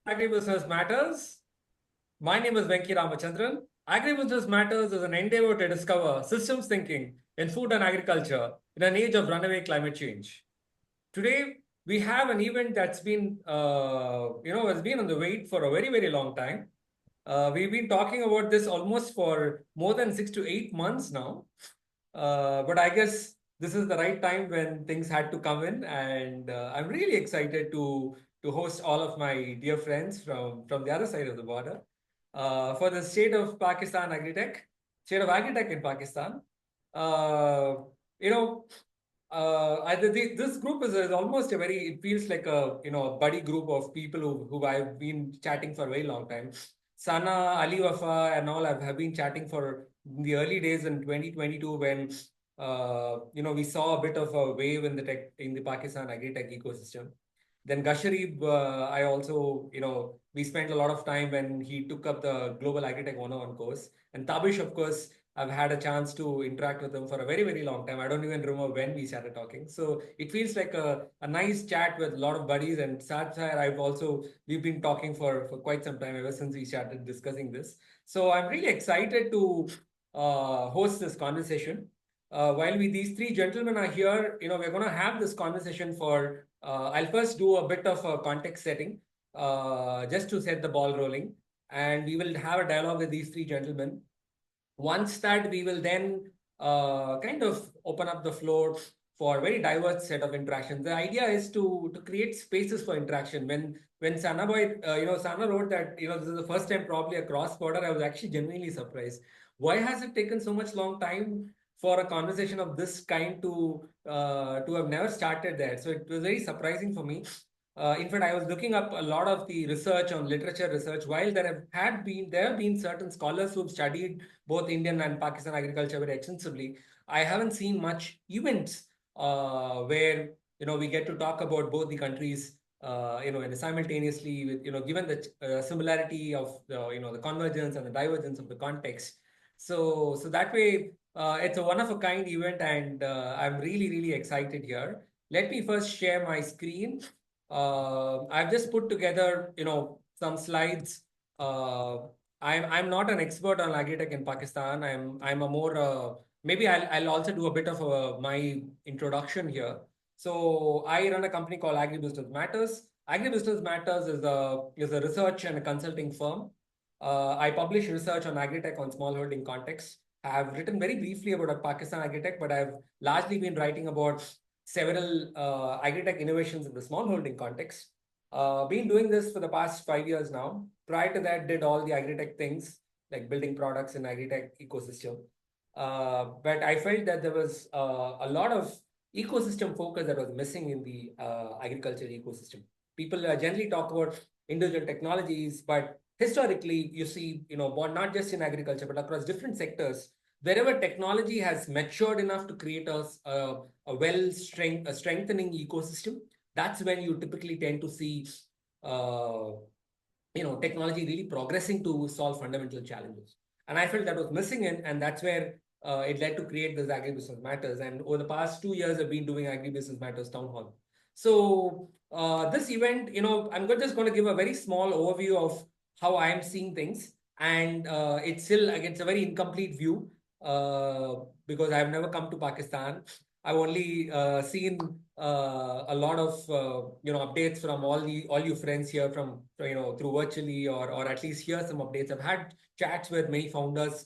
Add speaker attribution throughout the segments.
Speaker 1: Agribusiness Matters. My name is Venki Ramachandran. Agribusiness Matters is an endeavor to discover systems thinking in food and agriculture in an age of runaway climate change. Today, we have an event that's been, has been on the wait for a very, very long time. We've been talking about this almost for more than 6 to 8 months now. But I guess this is the right time when things had to come in, and I'm really excited to host all of my dear friends from the other side of the border for the State of Pakistan Agritech, State of Agritech in Pakistan. Uh, you know, this group is almost a very. It feels like a buddy group of people who I've been chatting for a very long time. Sana, Ali Wafa, and all have been chatting for the early days in 2022 when we saw a bit of a wave in the Pakistan agri-tech ecosystem. Then Gasharib, I also, we spent a lot of time when he took up the Global Agritech 101 course. And Tabish, of course, I've had a chance to interact with him for a very, very long time. I don't even remember when we started talking. So it feels like a nice chat with a lot of buddies. And Sad we've been talking for quite some time, ever since we started discussing this. So I'm really excited to host this conversation. While these three gentlemen are here, we're going to have this conversation for, I'll first do a bit of a context setting, just to set the ball rolling. And we will have a dialogue with these three gentlemen. Once that, we will then kind of open up the floor for a very diverse set of interactions. The idea is to create spaces for interaction. When Sana wrote that, this is the first time probably across border, I was actually genuinely surprised. Why has it taken so much long time for a conversation of this kind to have never started there? So it was very surprising for me. In fact, I was looking up a lot of the research on literature research. While there have been certain scholars who've studied both Indian and Pakistan agriculture very extensively, I haven't seen much events where we get to talk about both the countries, and simultaneously with given the similarity of the convergence and the divergence of the context. So that way, it's a one of a kind event, and I'm really really excited here. Let me first share my screen. I've just put together, some slides. Uh, I'm not an expert on agritech in Pakistan. I'm a more maybe I'll also do a bit of my introduction here. So I run a company called Agribusiness Matters. Agribusiness Matters is a research and a consulting firm. I publish research on agritech on smallholding context. I've written very briefly about Pakistan agritech, but I've largely been writing about several agri-tech innovations in the smallholding context. Been doing this for the past 5 years now. Prior to that, did all the agri-tech things like building products in agri-tech ecosystem. But I felt that there was a lot of ecosystem focus that was missing in the agriculture ecosystem. People generally talk about individual technologies, but historically, you see, not just in agriculture, but across different sectors, wherever technology has matured enough to create a strengthening ecosystem, that's when you typically tend to see uh, technology really progressing to solve fundamental challenges. And I felt that was missing, and that's where it led to create this Agribusiness Matters. And over the past 2 years, I've been doing Agribusiness Matters Town Hall. So this event, I'm just going to give a very small overview of how I am seeing things. And it's still, like, it's a very incomplete view because I've never come to Pakistan. I've only seen a lot of updates from all you friends here from through virtually, or at least hear some updates. I've had chats with many founders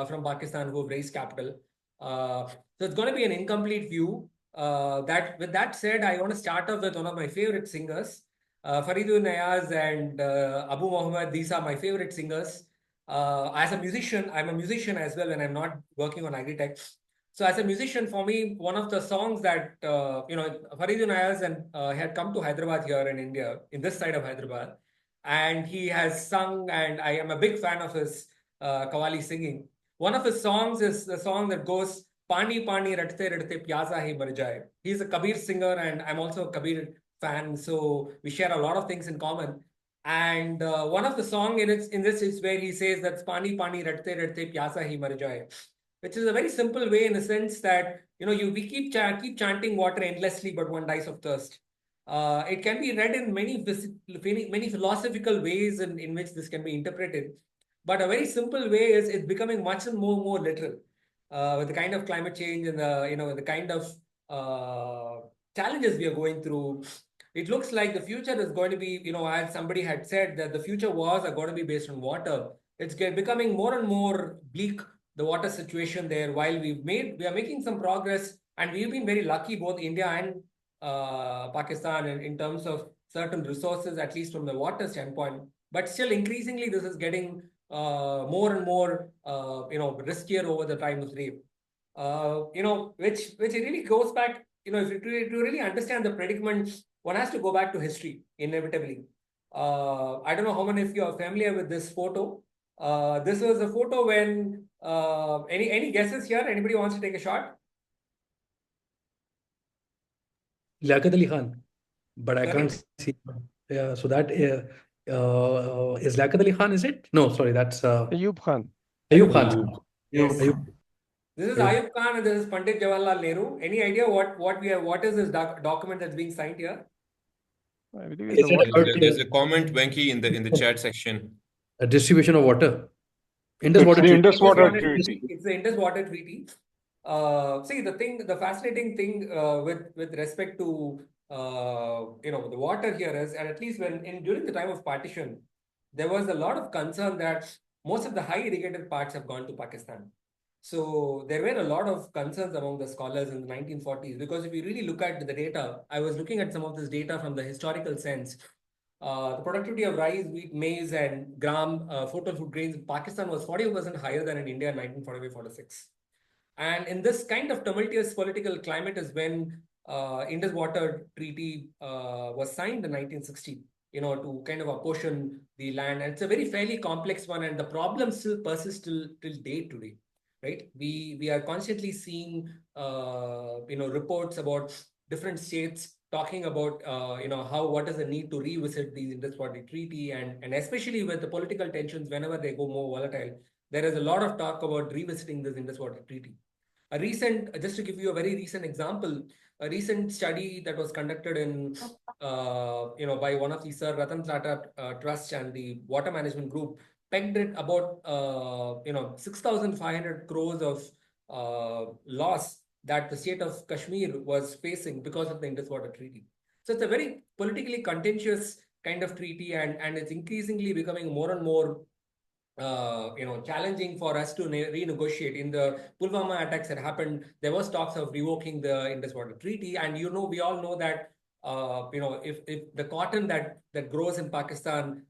Speaker 1: from Pakistan who have raised capital. So it's going to be an incomplete view. That with that said, I want to start off with one of my favorite singers, Faridun Nayaz and Abu Muhammad. These are my favorite singers. As a musician, I'm a musician as well, and I'm not working on agritech. So as a musician, for me, one of the songs that Faridun Ayaz and had come to Hyderabad here in India, in this side of Hyderabad, and he has sung, and I am a big fan of his Qawwali singing. One of his songs is the song that goes "Pani Pani Ratte Ratte Pyasa Hi Mar Jaye." He's a Kabir singer, and I'm also a Kabir fan, so we share a lot of things in common. And one of the song in this is where he says that "Pani Pani Ratte Ratte Pyasa Hi Mar Jaye," which is a very simple way in the sense that we keep chanting water endlessly, but one dies of thirst. It can be read in many philosophical ways in which this can be interpreted. But a very simple way is it's becoming much more literal with the kind of climate change and the kind of challenges we are going through. It looks like the future is going to be, as somebody had said, that the future wars are going to be based on water. It's becoming more and more bleak, the water situation there. While we are making some progress, and we've been very lucky, both India and Pakistan, in terms of certain resources, at least from the water standpoint. But still, increasingly, this is getting more and more, riskier over the time of sleep. Which really goes back, if you to really understand the predicament, one has to go back to history, inevitably. I don't know how many of you are familiar with this photo. This was a photo when, any guesses here? Anybody wants to take a shot?
Speaker 2: Liaquat Ali Khan, but I
Speaker 1: Sorry?
Speaker 2: can't see. Yeah, so that is Liaquat Ali Khan, is it? No, sorry, that's
Speaker 3: Ayub Khan.
Speaker 2: Ayub Khan.
Speaker 1: Yes.
Speaker 2: Ayub.
Speaker 1: This is Ayub Khan and this is Pandit Jawaharlal Nehru. Any idea what is this document that's being signed here?
Speaker 3: I believe it's a water.
Speaker 4: There's a comment, Venki, in the chat section.
Speaker 2: A distribution of water.
Speaker 5: It's the Indus Water
Speaker 1: Treaty.
Speaker 5: Treaty.
Speaker 1: It's the Indus Water Treaty. See, the fascinating thing with respect to the water here is, and at least during the time of partition, there was a lot of concern that most of the high irrigated parts have gone to Pakistan. So there were a lot of concerns among the scholars in the 1940s, because if you really look at the data, I was looking at some of this data from the historical sense. The productivity of rice, wheat, maize, and gram, total food grains in Pakistan was 40% higher than in India in 1945-46. And in this kind of tumultuous political climate is when Indus Water Treaty was signed in 1960, to kind of apportion the land. And it's a very fairly complex one, and the problems still persist till date today, right? We are constantly seeing, reports about different states talking about, what is the need to revisit the Indus Water Treaty, and especially with the political tensions, whenever they go more volatile, there is a lot of talk about revisiting this Indus Water Treaty. Just to give you a very recent example, a recent study that was conducted in, by one of the Sir Ratan Tata Trust and the Water Management Group, pegged it about, 6,500 crores of loss that the state of Kashmir was facing because of the Indus Water Treaty. So it's a very politically contentious kind of treaty, and it's increasingly becoming more and more challenging for us to renegotiate. In the Pulwama attacks that happened, there was talks of revoking the Indus Water Treaty, and we all know that if the cotton that grows in Pakistan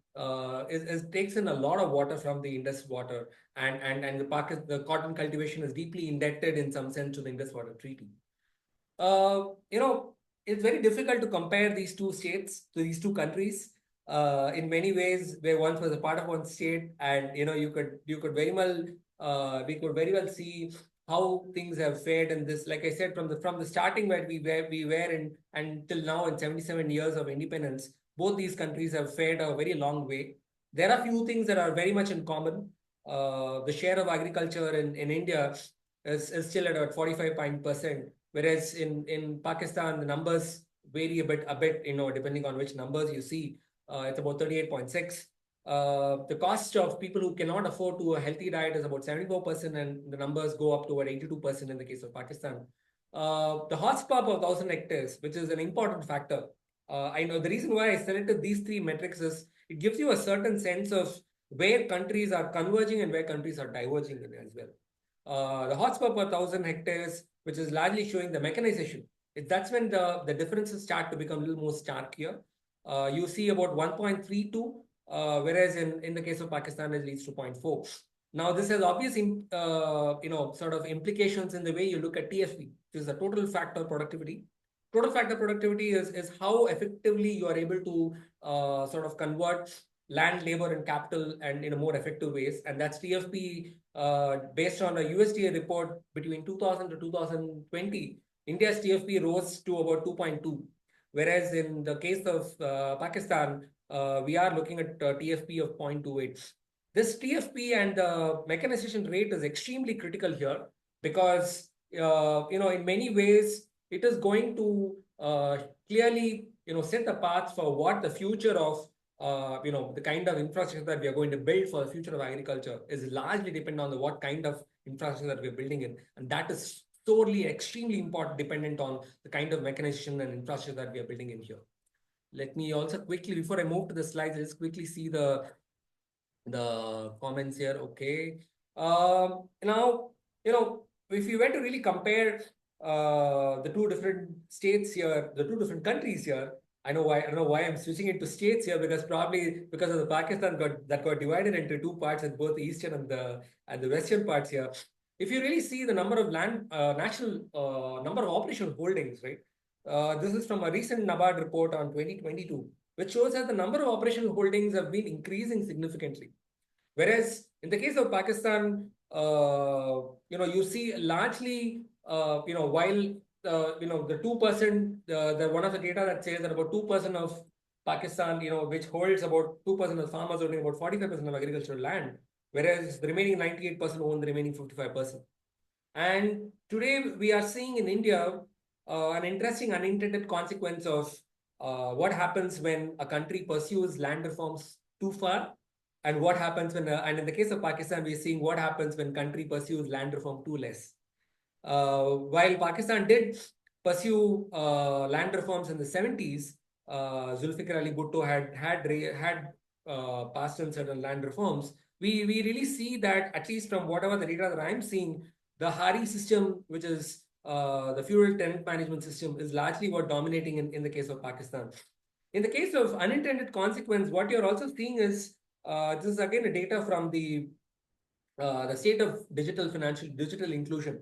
Speaker 1: takes in a lot of water from the Indus water, and the cotton cultivation is deeply indebted in some sense to the Indus Water Treaty. It's very difficult to compare these two states, to these two countries. In many ways, where one was a part of one state, and you could very well we could very well see how things have fared in this. Like I said, from the starting where we were in, and till now, in 77 years of independence, both these countries have fared a very long way. There are few things that are very much in common. The share of agriculture in India is still at about 45%, whereas in Pakistan the numbers vary a bit, depending on which numbers you see. It's about 38.6. The cost of people who cannot afford to a healthy diet is about 74%, and the numbers go up to about 82% in the case of Pakistan. The horsepower per 1,000 hectares, which is an important factor. I know the reason why I selected these three metrics is it gives you a certain sense of where countries are converging and where countries are diverging in as well. The horsepower per 1,000 hectares, which is largely showing the mechanization, that's when the differences start to become a little more stark here. You see about 1.32, whereas in the case of Pakistan, it leads to 0.4. Now, this has obvious, sort of implications in the way you look at TFP, which is the total factor productivity. Total factor productivity is how effectively you are able to sort of convert land, labor, and capital, and in a more effective ways. And that's TFP based on a USDA report between 2000 to 2020. India's TFP rose to about 2.2. Whereas in the case of Pakistan, we are looking at TFP of 0.28. This TFP and the mechanization rate is extremely critical here because, in many ways, it is going to clearly set the path for what the future of the kind of infrastructure that we are going to build for the future of agriculture is largely dependent on what kind of infrastructure that we're building in. And that is solely extremely important, dependent on the kind of mechanization and infrastructure that we are building in here. Let me also quickly, before I move to the slides, let's quickly see the comments here. Okay. Now, if you were to really compare the two different states here, the two different countries here, I don't know why I'm switching it to states here, because probably because of the Pakistan got divided into two parts, and both the eastern and the western parts here. If you really see the number of national number of operational holdings, right? This is from a recent NABARD report on 2022, which shows that the number of operational holdings have been increasing significantly. Whereas in the case of Pakistan, you see largely, while the 2%, the one of the data that says that about 2% of Pakistan, which holds about 2% of farmers owning about 45% of agricultural land, whereas the remaining 98% own the remaining 55%. And today we are seeing in India an interesting unintended consequence of what happens when a country pursues land reforms too far, and what happens when, and in the case of Pakistan, we're seeing what happens when country pursues land reform too less. While Pakistan did pursue land reforms in the 70s, Zulfikar Ali Bhutto had passed on certain land reforms. We really see that, at least from whatever the data that I'm seeing, the HARI system, which is the fuel tenant management system, is largely what dominating in the case of Pakistan. In the case of unintended consequence, what you're also seeing is, this is again a data from the State of Digital Inclusion.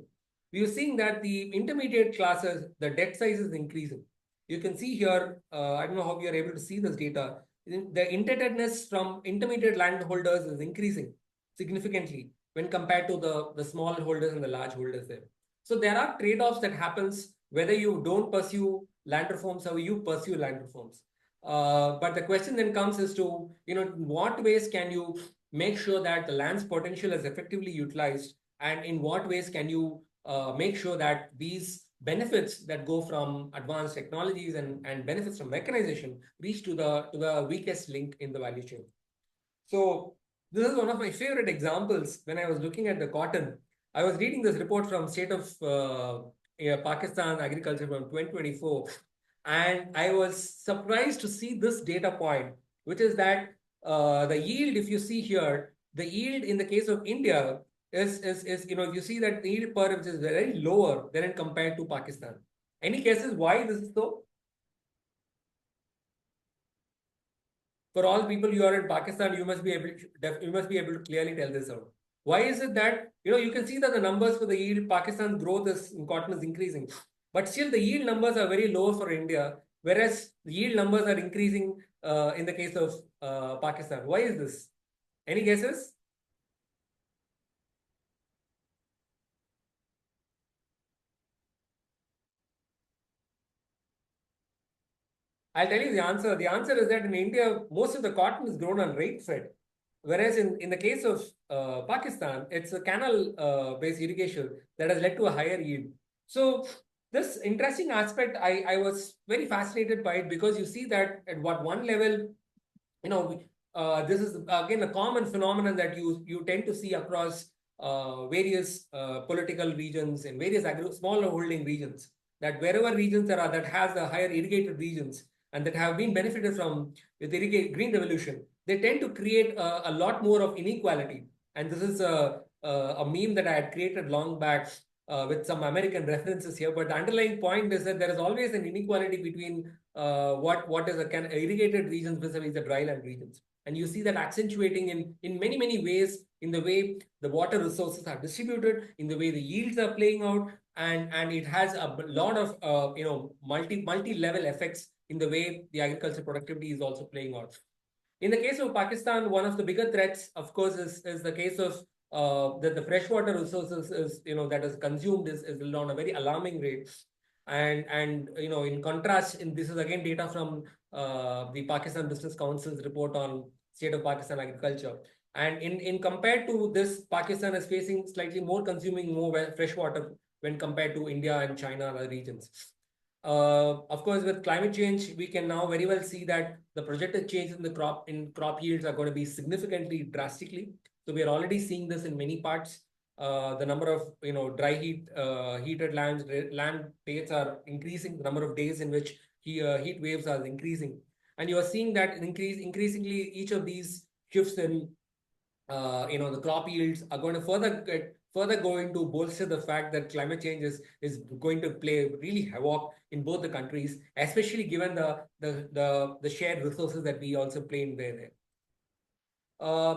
Speaker 1: We are seeing that the intermediate classes, the debt size is increasing. You can see here, I don't know how you are able to see this data. The indebtedness from intermediate landholders is increasing significantly when compared to the small holders and the large holders there. So there are trade-offs that happens whether you don't pursue land reforms or you pursue land reforms. But the question then comes as to, in what ways can you make sure that the land's potential is effectively utilized, and in what ways can you make sure that these benefits that go from advanced technologies and benefits from mechanization reach to the weakest link in the value chain. So this is one of my favorite examples. When I was looking at the cotton, I was reading this report from State of Pakistan Agriculture from 2024, and I was surprised to see this data point, which is that the yield, if you see here, the yield in the case of India is you see that the yield per which is very lower than in compared to Pakistan. Any cases why this is so? For all people you are in Pakistan, you must be able to clearly tell this out. Why is it that you can see that the numbers for the yield, Pakistan's growth in cotton is increasing, but still the yield numbers are very low for India, whereas the yield numbers are increasing in the case of Pakistan. Why is this? Any guesses? I'll tell you the answer. The answer is that in India, most of the cotton is grown on rape-fed, whereas in the case of Pakistan, it's a canal-based irrigation that has led to a higher yield. So this interesting aspect, I was very fascinated by it, because you see that at one level, this is again a common phenomenon that you tend to see across various political regions and various smaller holding regions, that wherever regions there are that has the higher irrigated regions and that have been benefited from with the green revolution, they tend to create a lot more of inequality. And this is a meme that I had created long back with some American references here. But the underlying point is that there is always an inequality between what is irrigated regions vis-a-vis the dryland regions. And you see that accentuating in many, many ways, in the way the water resources are distributed, in the way the yields are playing out, and it has a lot of multi-level effects in the way the agriculture productivity is also playing out. In the case of Pakistan, one of the bigger threats, of course, is the case of that the freshwater resources that is consumed is on a very alarming rate. And in contrast, this is again data from the Pakistan Business Council's report on State of Pakistan Agriculture. And in compared to this, Pakistan is facing slightly more consuming more fresh water when compared to India and China and other regions. Of course, with climate change, we can now very well see that the projected change in the crop yields are going to be significantly drastically. So we are already seeing this in many parts. The number of dry heated land dates are increasing. The number of days in which heat waves are increasing, and you are seeing that increasingly each of these shifts in the crop yields are going to further going to bolster the fact that climate change is going to play really havoc in both the countries, especially given the shared resources that we also play in there.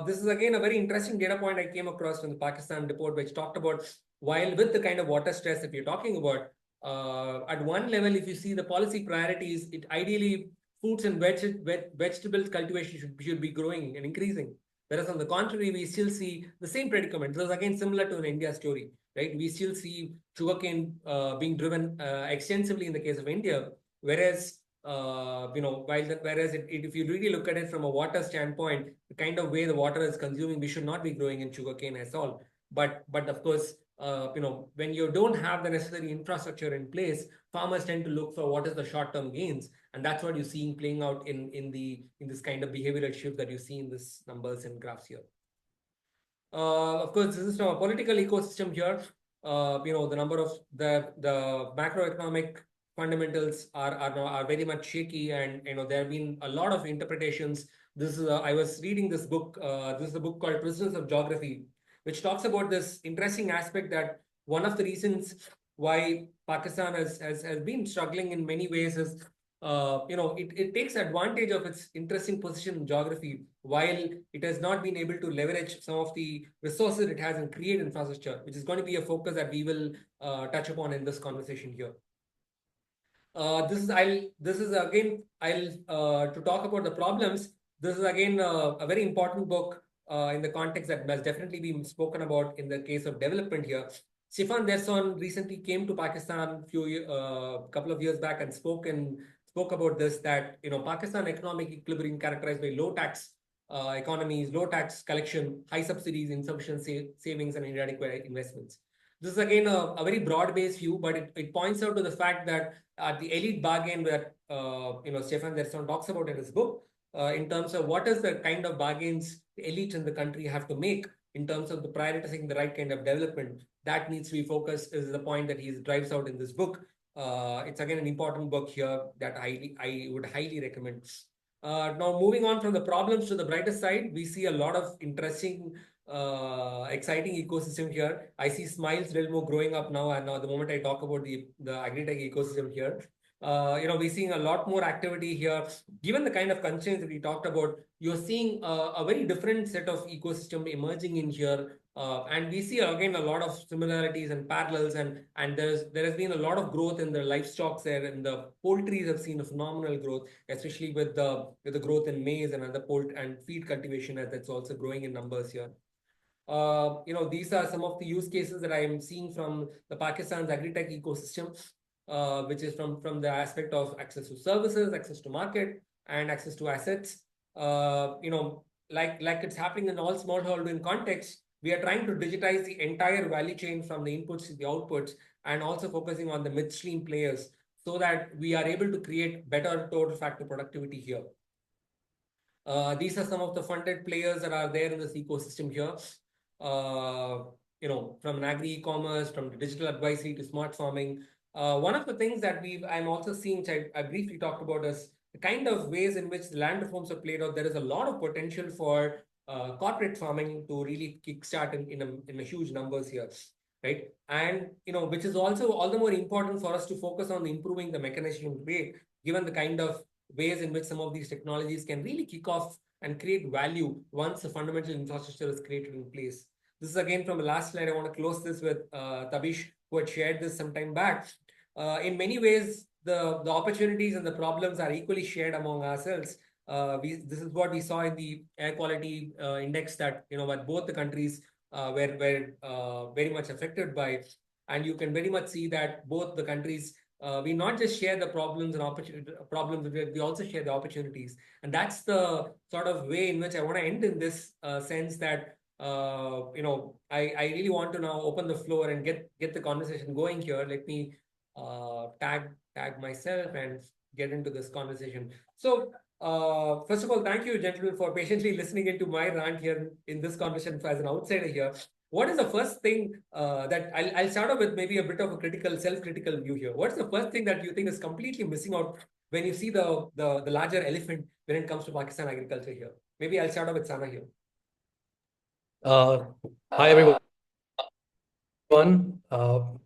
Speaker 1: This is again a very interesting data point I came across from the Pakistan report, which talked about while with the kind of water stress that we're talking about, at one level, if you see the policy priorities, it ideally fruits and vegetables cultivation should be growing and increasing. Whereas on the contrary, we still see the same predicament. This is again similar to an India story, right? We still see sugarcane being driven extensively in the case of India, whereas if you really look at it from a water standpoint, the kind of way the water is consuming, we should not be growing in sugarcane at all. But of course, when you don't have the necessary infrastructure in place, farmers tend to look for what is the short-term gains, and that's what you're seeing playing out in this kind of behavioral shift that you see in this numbers and graphs here. Of course, this is from a political ecosystem here. The number of the macroeconomic fundamentals are very much shaky, and there have been a lot of interpretations. This is I was reading this book. This is a book called Prisoners of Geography, which talks about this interesting aspect that one of the reasons why Pakistan has been struggling in many ways is it takes advantage of its interesting position in geography while it has not been able to leverage some of the resources it has and create infrastructure, which is going to be a focus that we will touch upon in this conversation here. To talk about the problems. This is again a very important book in the context that has definitely been spoken about in the case of development here. Stefan Derson recently came to Pakistan couple of years back and spoke about this, that Pakistan economic equilibrium characterized by low tax economies, low tax collection, high subsidies, insufficient savings, and inadequate investments. This is again a very broad-based view, but it points out to the fact that the elite bargain that Stefan Derson talks about in his book, in terms of what is the kind of bargains the elites in the country have to make in terms of the prioritizing the right kind of development, that needs to be focused, is the point that he drives out in this book. It's again an important book here that I would highly recommend. Now, moving on from the problems to the brighter side, we see a lot of interesting, exciting ecosystem here. I see Smiles Delmo growing up now, and now the moment I talk about the agritech ecosystem here, we're seeing a lot more activity here. Given the kind of constraints that we talked about, you're seeing a very different set of ecosystem emerging in here. And we see again a lot of similarities and parallels, and there has been a lot of growth in the livestock there, and the poultries have seen a phenomenal growth, especially with the growth in maize and other and feed cultivation that's also growing in numbers here. These are some of the use cases that I am seeing from the Pakistan's agri-tech ecosystem, which is from the aspect of access to services, access to market, and access to assets. Like it's happening in all smallholder contexts, we are trying to digitize the entire value chain from the inputs to the outputs, and also focusing on the midstream players so that we are able to create better total factor productivity here. These are some of the funded players that are there in this ecosystem here. From an agri-e-commerce, from the digital advisory to smart farming. One of the things that I'm also seeing, which I briefly talked about, is the kind of ways in which the land reforms are played out. There is a lot of potential for corporate farming to really kickstart in a huge numbers here, right? And which is also all the more important for us to focus on improving the mechanization rate, given the kind of ways in which some of these technologies can really kick off and create value once the fundamental infrastructure is created in place. This is again from the last slide. I want to close this with Tabish, who had shared this some time back. In many ways, the opportunities and the problems are equally shared among ourselves. This is what we saw in the air quality index that what both the countries were very much affected by, and you can very much see that both the countries we not just share the problems and problems, we also share the opportunities, and that's the sort of way in which I want to end in this sense that I really want to now open the floor and get the conversation going here. Let me tag tag myself and get into this conversation. So, first of all, thank you, gentlemen, for patiently listening into my rant here in this conversation as an outsider here. What is the first thing that I'll start off with maybe a bit of a self-critical view here. What's the first thing that you think is completely missing out when you see the larger elephant when it comes to Pakistan agriculture here? Maybe I'll start off with Sana here.
Speaker 2: Hi everyone. So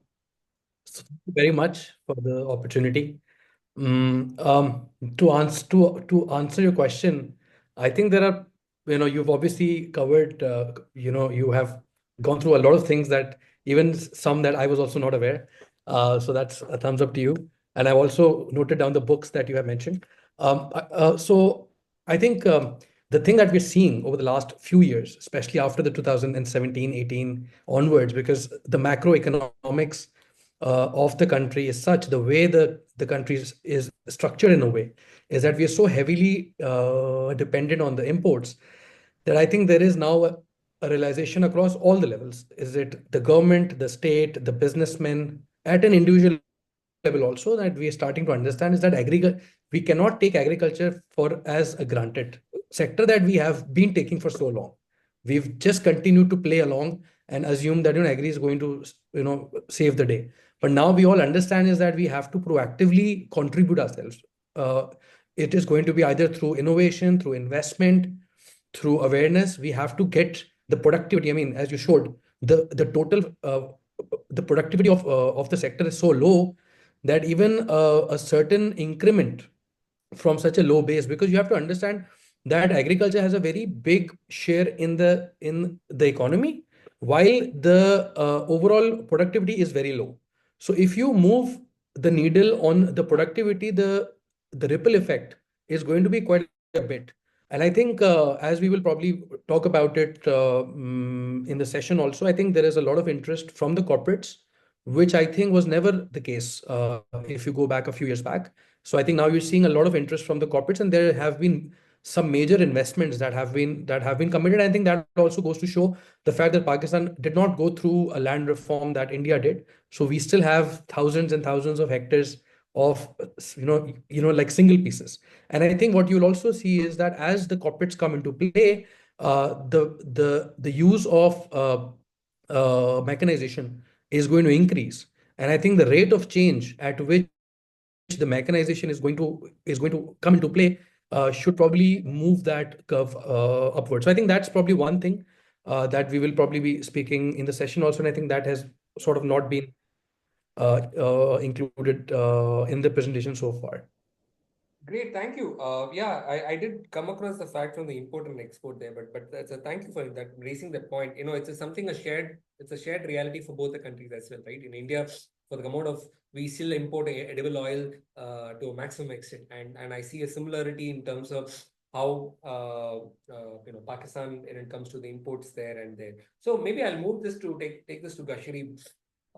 Speaker 2: thank you very much for the opportunity. To answer your question, I think there are, you've obviously covered, you have gone through a lot of things that even some that I was also not aware. So that's a thumbs up to you. And I've also noted down the books that you have mentioned. So I think the thing that we're seeing over the last few years, especially after the 2017, 18 onwards, because the macroeconomics of the country is such, the way the country is structured in a way, is that we are so heavily dependent on the imports that I think there is now a realization across all the levels. Is it the government, the state, the businessmen, at an individual level also, that we are starting to understand is that we cannot take agriculture for as a granted sector that we have been taking for so long. We've just continued to play along and assume that agri is going to save the day. But now we all understand is that we have to proactively contribute ourselves. It is going to be either through innovation, through investment, through awareness. We have to get the productivity. I mean, as you showed, the total the productivity of the sector is so low that even a certain increment from such a low base, because you have to understand that agriculture has a very big share in the economy, while the overall productivity is very low. So if you move the needle on the productivity, the ripple effect is going to be quite a bit. And I think as we will probably talk about it in the session also, I think there is a lot of interest from the corporates, which I think was never the case if you go back a few years back. So I think now you're seeing a lot of interest from the corporates, and there have been some major investments that have been committed. I think that also goes to show the fact that Pakistan did not go through a land reform that India did. So we still have thousands and thousands of hectares of like single pieces. And I think what you'll also see is that as the corporates come into play, the use of mechanization is going to increase. And I think the rate of change at which the mechanization is going to come into play should probably move that curve upwards. So I think that's probably one thing that we will probably be speaking in the session also. And I think that has sort of not been included in the presentation so far.
Speaker 1: Great, thank you. Yeah, I did come across the fact from the import and export there, but that's a thank you for that raising that point. It's a shared reality for both the countries as well, right? In India, for the amount of we still import edible oil to a maximum extent, and I see a similarity in terms of how Pakistan when it comes to the imports there and there. So maybe I'll move this to take this to Gashri.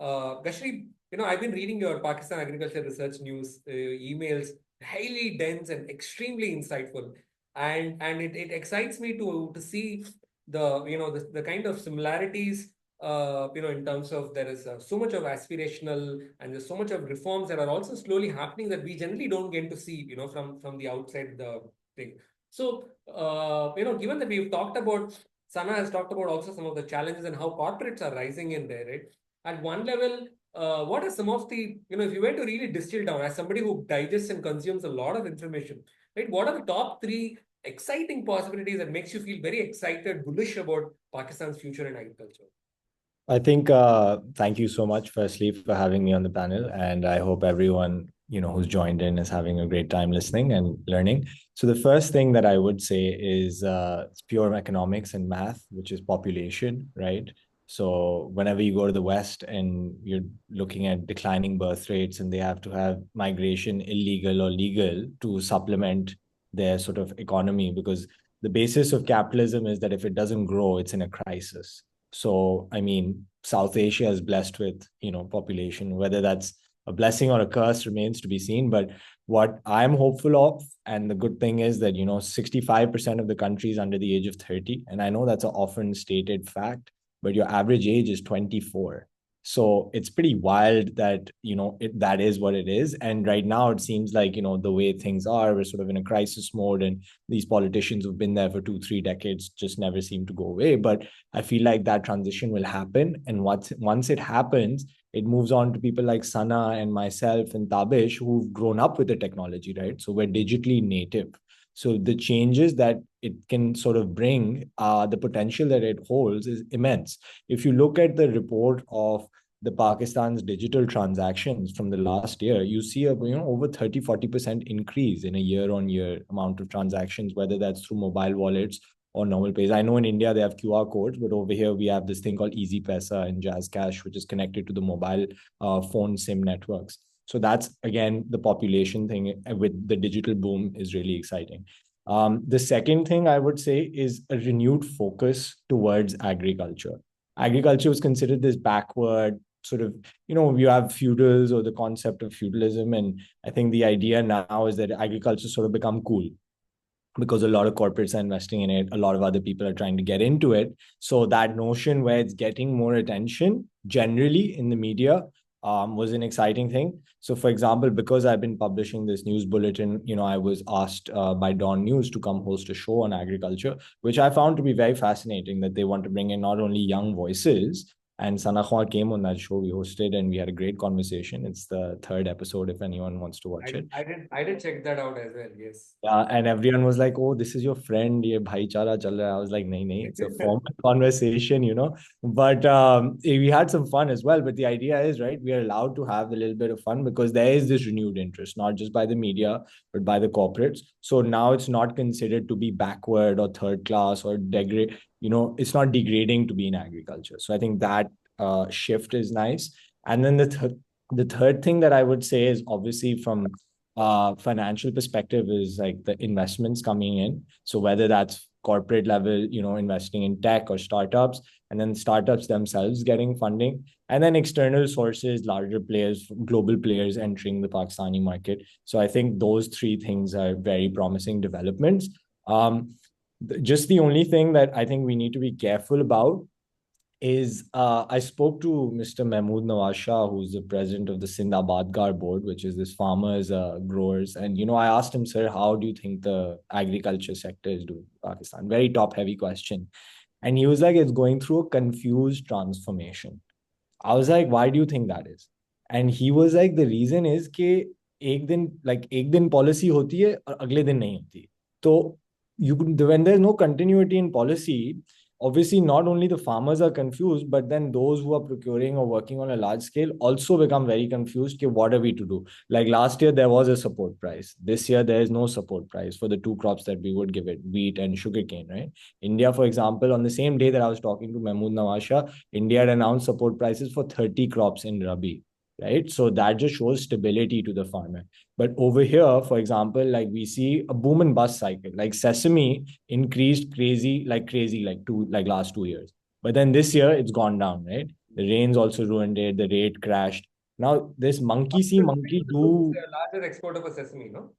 Speaker 1: Gashri, I've been reading your Pakistan Agriculture Research News emails, highly dense and extremely insightful, and it excites me to see the kind of similarities in terms of there is so much of aspirational and there's so much of reforms that are also slowly happening that we generally don't get to see from the outside the thing. So given that we've talked about, Sana has talked about also some of the challenges and how corporates are rising in there, right? At one level, what are some of the, if you were to really distill down as somebody who digests and consumes a lot of information, right? What are the top 3 exciting possibilities that makes you feel very excited, bullish about Pakistan's future in agriculture?
Speaker 6: I think, thank you so much, firstly, for having me on the panel. And I hope everyone, who's joined in is having a great time listening and learning. So the first thing that I would say is it's pure economics and math, which is population, right? So whenever you go to the West and you're looking at declining birth rates and they have to have migration, illegal or legal, to supplement their sort of economy, because the basis of capitalism is that if it doesn't grow, it's in a crisis. So, I mean, South Asia is blessed with, population, whether that's a blessing or a curse remains to be seen. But what I'm hopeful of, and the good thing is that, 65% of the country is under the age of 30. And I know that's an often stated fact, but your average age is 24. So it's pretty wild that, that is what it is. And right now it seems like, the way things are, we're sort of in a crisis mode, and these politicians who've been there for 2-3 decades just never seem to go away. But I feel like that transition will happen. And once it happens, it moves on to people like Sana and myself and Tabish, who've grown up with the technology, right? So we're digitally native. So the changes that it can sort of bring, the potential that it holds is immense. If you look at the report of the Pakistan's digital transactions from the last year, you see a over 30-40% increase in a year-on-year amount of transactions, whether that's through mobile wallets or normal pays. I know in India they have QR codes, but over here we have this thing called Easy Pesa and Jazz Cash, which is connected to the mobile phone SIM networks. So that's, again, the population thing with the digital boom is really exciting. The second thing I would say is a renewed focus towards agriculture. Agriculture was considered this backward sort of, you have feudals or the concept of feudalism. And I think the idea now is that agriculture sort of become cool because a lot of corporates are investing in it. A lot of other people are trying to get into it. So that notion where it's getting more attention generally in the media was an exciting thing. So, for example, because I've been publishing this news bulletin, I was asked by Dawn News to come host a show on agriculture, which I found to be very fascinating, that they want to bring in not only young voices. And Sana Khwa came on that show. We hosted and we had a great conversation. It's the 3rd episode if anyone wants to watch it.
Speaker 1: I did check that out as well. Yes.
Speaker 6: And everyone was like, "Oh, this is your friend. Ye bhaichara chal raha hai." I was like, "Nahi, it's a formal conversation, But we had some fun as well. But the idea is, right, we are allowed to have a little bit of fun because there is this renewed interest, not just by the media, but by the corporates. So now it's not considered to be backward or third class or degrade. It's not degrading to be in agriculture. So I think that shift is nice. And then the third thing that I would say is obviously from financial perspective is like the investments coming in. So whether that's corporate level, investing in tech or startups, and then startups themselves getting funding, and then external sources, larger players, global players entering the Pakistani market. So I think those three things are very promising developments. Just the only thing that I think we need to be careful about is I spoke to Mr. Mahmood Nawaz Shah, who's the president of the Sindh Badgar board, which is this farmers, growers. And, I asked him, "Sir, how do you think the agriculture sector is doing in Pakistan?" Very top heavy question. And he was like, "It's going through a confused transformation." I was like, "Why do you think that is?" And he was like, "The reason is कि एक दिन policy होती है और अगले दिन नहीं होती. So when there's no continuity in policy, obviously not only the farmers are confused, but then those who are procuring or working on a large scale also become very confused. Okay, what are we to do? Like last year, there was a support price. This year, there is no support price for the two crops that we would give it, wheat and sugarcane, right? India, for example, on the same day that I was talking to Mahmood Nawaz Shah, India had announced support prices for 30 crops in Rabi, right? So that just shows stability to the farmer. But over here, for example, like we see a boom and bust cycle. Like sesame increased like last 2 years. But then this year it's gone down, right? The rains also ruined it. The rate crashed. Now this monkey see, monkey do.
Speaker 1: The largest exporter of sesame, no?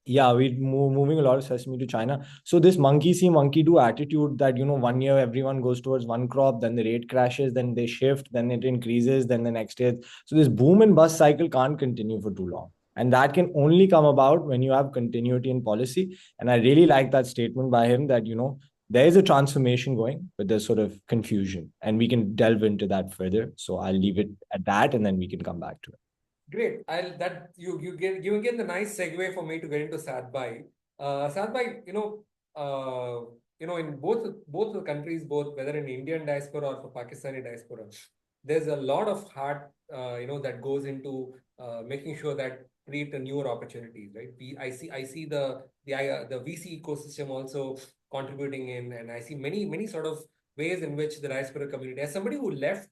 Speaker 6: Yeah, we're moving a lot of sesame to China. So this monkey see, monkey do attitude that, 1 year everyone goes towards one crop, then the rate crashes, then they shift, then it increases, then the next year. So this boom and bust cycle can't continue for too long. And that can only come about when you have continuity in policy. And I really like that statement by him that, there is a transformation going, but there's sort of confusion. And we can delve into that further. So I'll leave it at that and then we can come back to it.
Speaker 1: Great. You get the nice segue for me to get into Sadbhai. Sadbhai, in both the countries, both whether in Indian diaspora or for Pakistani diaspora, there's a lot of heart, that goes into making sure that create a newer opportunities, right? I see the VC ecosystem also contributing in, and I see many sort of ways in which the diaspora community, as somebody who left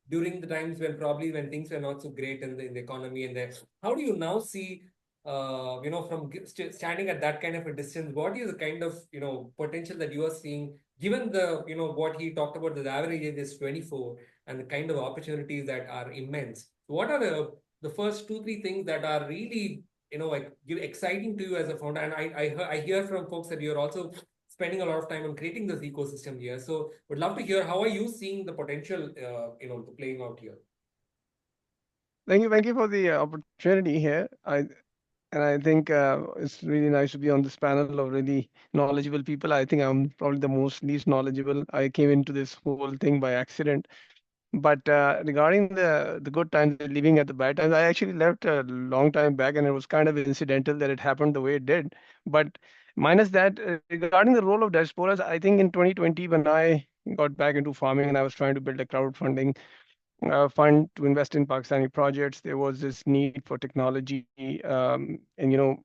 Speaker 1: during the times when things were not so great in the economy, and there, how do you now see, from standing at that kind of a distance, what is the kind of potential that you are seeing, given the what he talked about, the average age is 24, and the kind of opportunities that are immense. What are the first 2-3 things that are really exciting to you as a founder? And I hear from folks that you're also spending a lot of time on creating this ecosystem here. So would love to hear, how are you seeing the potential, playing out here?
Speaker 3: Thank you for the opportunity here. I think it's really nice to be on this panel of really knowledgeable people. I think I'm probably the least knowledgeable. I came into this whole thing by accident. But regarding the good times and leaving at the bad times, I actually left a long time back, and it was kind of incidental that it happened the way it did. But minus that, regarding the role of diasporas, I think in 2020, when I got back into farming and I was trying to build a crowdfunding fund to invest in Pakistani projects, there was this need for technology, and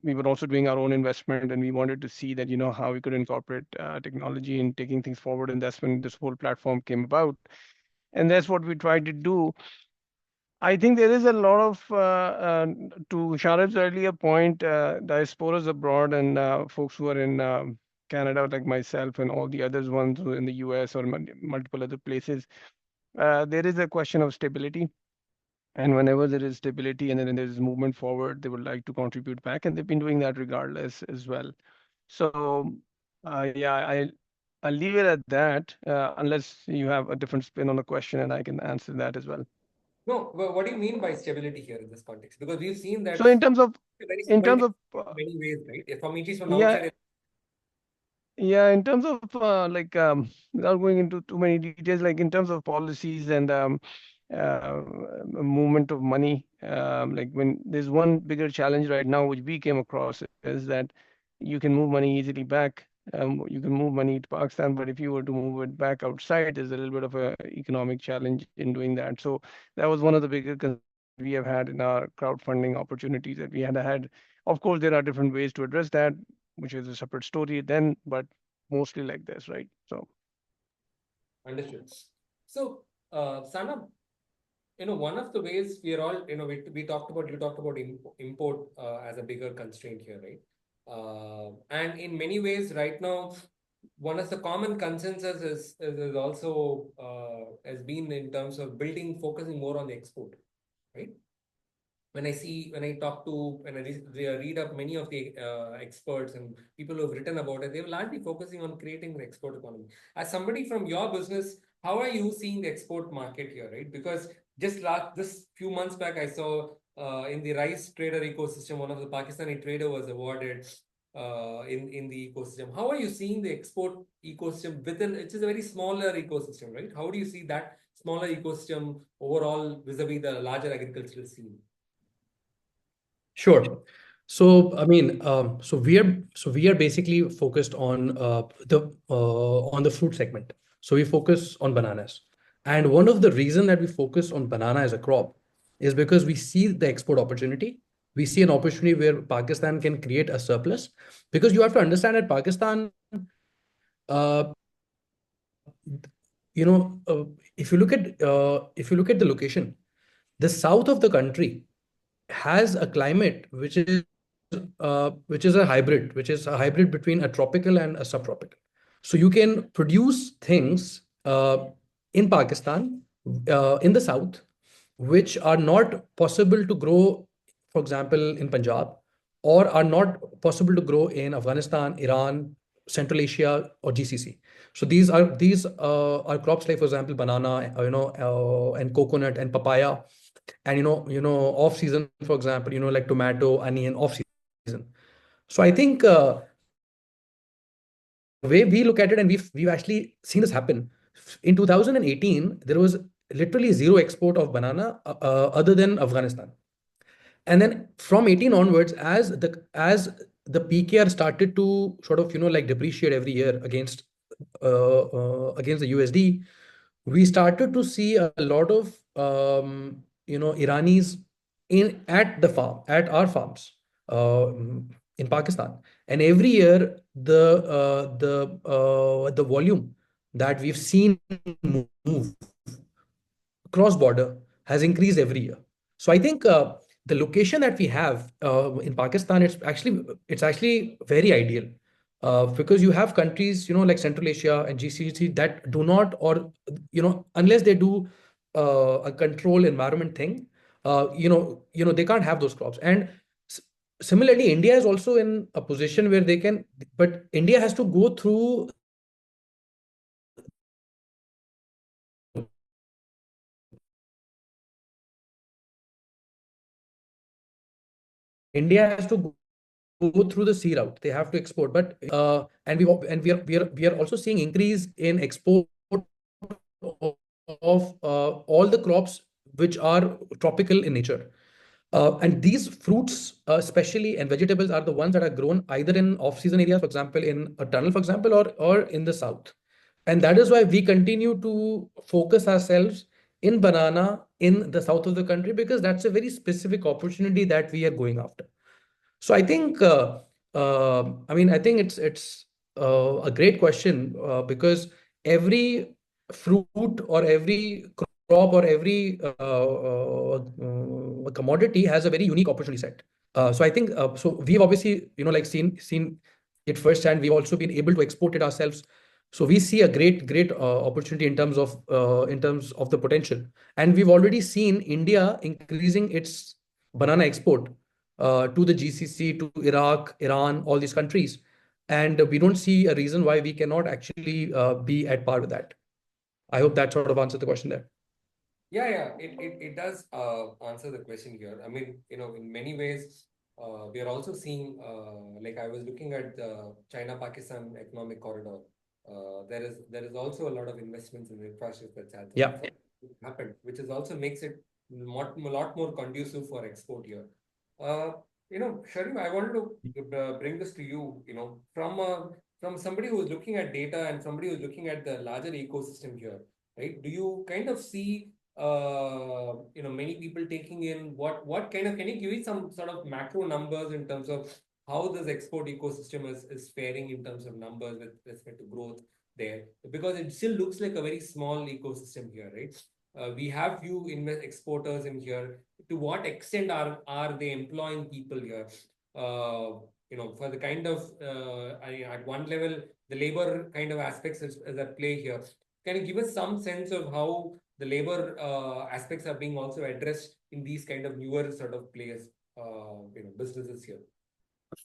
Speaker 3: we were also doing our own investment, and we wanted to see that how we could incorporate technology in taking things forward, and that's when this whole platform came about, and that's what we tried to do. I think there is a lot of, to Sharif's earlier point, diasporas abroad and folks who are in Canada, like myself, and all the others ones who are in the US or multiple other places. There is a question of stability. And whenever there is stability and then there is movement forward, they would like to contribute back. And they've been doing that regardless as well. So, yeah, I'll leave it at that, unless you have a different spin on the question and I can answer that as well.
Speaker 1: No, what do you mean by stability here in this context? Because we've seen that
Speaker 3: So in terms of,
Speaker 1: very
Speaker 3: in
Speaker 1: stable
Speaker 3: terms of,
Speaker 1: many ways, right? From at least from the
Speaker 3: yeah,
Speaker 1: outside.
Speaker 3: yeah, in terms of without going into too many details, like in terms of policies and movement of money, like when there's one bigger challenge right now, which we came across, is that you can move money easily back. You can move money to Pakistan, but if you were to move it back outside, there's a little bit of a economic challenge in doing that. So that was one of the bigger concerns we have had in our crowdfunding opportunities that we had. Of course, there are different ways to address that, which is a separate story then, but mostly like this, right? So
Speaker 1: Understood. So, Sana, one of the ways we are all, we talked about, you talked about import as a bigger constraint here, right? And in many ways, right now, one of the common consensus is also has been in terms of focusing more on the export, right? When I talk to, when I read up many of the experts and people who have written about it, they're largely focusing on creating an export economy. As somebody from your business, how are you seeing the export market here, right? Because this few months back, I saw in the rice trader ecosystem, one of the Pakistani trader was awarded in the ecosystem. How are you seeing the export ecosystem within? It is a very smaller ecosystem, right? How do you see that smaller ecosystem overall vis-a-vis the larger agricultural scene?
Speaker 2: Sure. So I mean, so we are basically focused on the fruit segment. So we focus on bananas, and one of the reason that we focus on banana as a crop is because we see the export opportunity. We see an opportunity where Pakistan can create a surplus, because you have to understand that Pakistan, uh, you know, if you look at the location, the south of the country has a climate which is a hybrid, between a tropical and a subtropical. So you can produce things in Pakistan, in the south, which are not possible to grow, for example, in Punjab, or are not possible to grow in Afghanistan, Iran, Central Asia, or GCC. So these are crops like, for example, banana, and coconut and papaya, and off season, for example, like tomato, onion, off season. So I think the way we look at it, and we've actually seen this happen. In 2018, there was literally zero export of banana other than Afghanistan. And then from 18 onwards, as the PKR started to sort of like depreciate every year against the USD, we started to see a lot of Iranis at our farms in Pakistan. And every year the volume that we've seen move cross border has increased every year. So I think the location that we have in Pakistan, it's actually very ideal, because you have countries like Central Asia and GCC that do not, or unless they do a control environment thing, they can't have those crops. And similarly, India is also in a position where they can, but India has to go through India has to go through the sea route. They have to export, but and we are also seeing increase in export of all the crops which are tropical in nature. And these fruits, especially and vegetables, are the ones that are grown either in off-season areas, for example, in a tunnel, for example, or in the south. And that is why we continue to focus ourselves in banana in the south of the country, because that's a very specific opportunity that we are going after. So I think, I think it's a great question, because every fruit or every crop or every commodity has a very unique opportunity set. So I think so we've obviously like seen it firsthand. We've also been able to export it ourselves. So we see a great opportunity in terms of the potential, and we've already seen India increasing its banana export to the GCC, to Iraq, Iran, all these countries. And we don't see a reason why we cannot actually be at par with that. I hope that sort of answered the question there.
Speaker 1: Yeah, it does answer the question here. I mean, in many ways, we are also seeing, like I was looking at the China-Pakistan economic corridor. There is also a lot of investments in infrastructure that's
Speaker 2: Yeah.
Speaker 1: happened, which is also makes it a lot more conducive for export here. Sharif, I wanted to bring this to you, from somebody who is looking at data and somebody who's looking at the larger ecosystem here, right? Do you kind of see many people taking in can you give me some sort of macro numbers in terms of how this export ecosystem is faring in terms of numbers with respect to growth there? Because it still looks like a very small ecosystem here, right? We have few exporters in here. To what extent are they employing people here? For the kind of at one level, the labor kind of aspects is at play here. Can you give us some sense of how the labor aspects are being also addressed in these kind of newer sort of players, businesses here?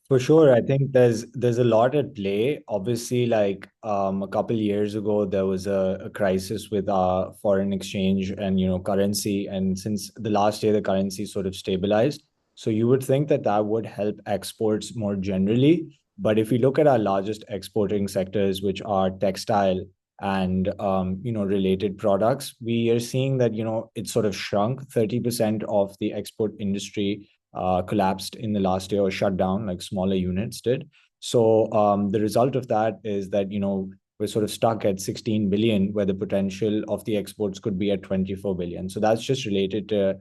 Speaker 6: For sure, I think there's a lot at play. Obviously, like a couple years ago, there was a crisis with our foreign exchange and currency, and since the last year the currency sort of stabilized. So you would think that that would help exports more generally. But if you look at our largest exporting sectors, which are textile and related products, we are seeing that it sort of shrunk. 30% of the export industry collapsed in the last year or shut down, like smaller units did. So the result of that is that we're sort of stuck at 16 billion, where the potential of the exports could be at 24 billion. So that's just related to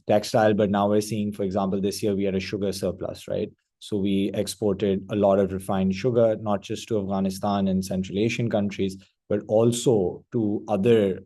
Speaker 6: textile. But now we're seeing, for example, this year we had a sugar surplus, right? So we exported a lot of refined sugar, not just to Afghanistan and Central Asian countries, but also to other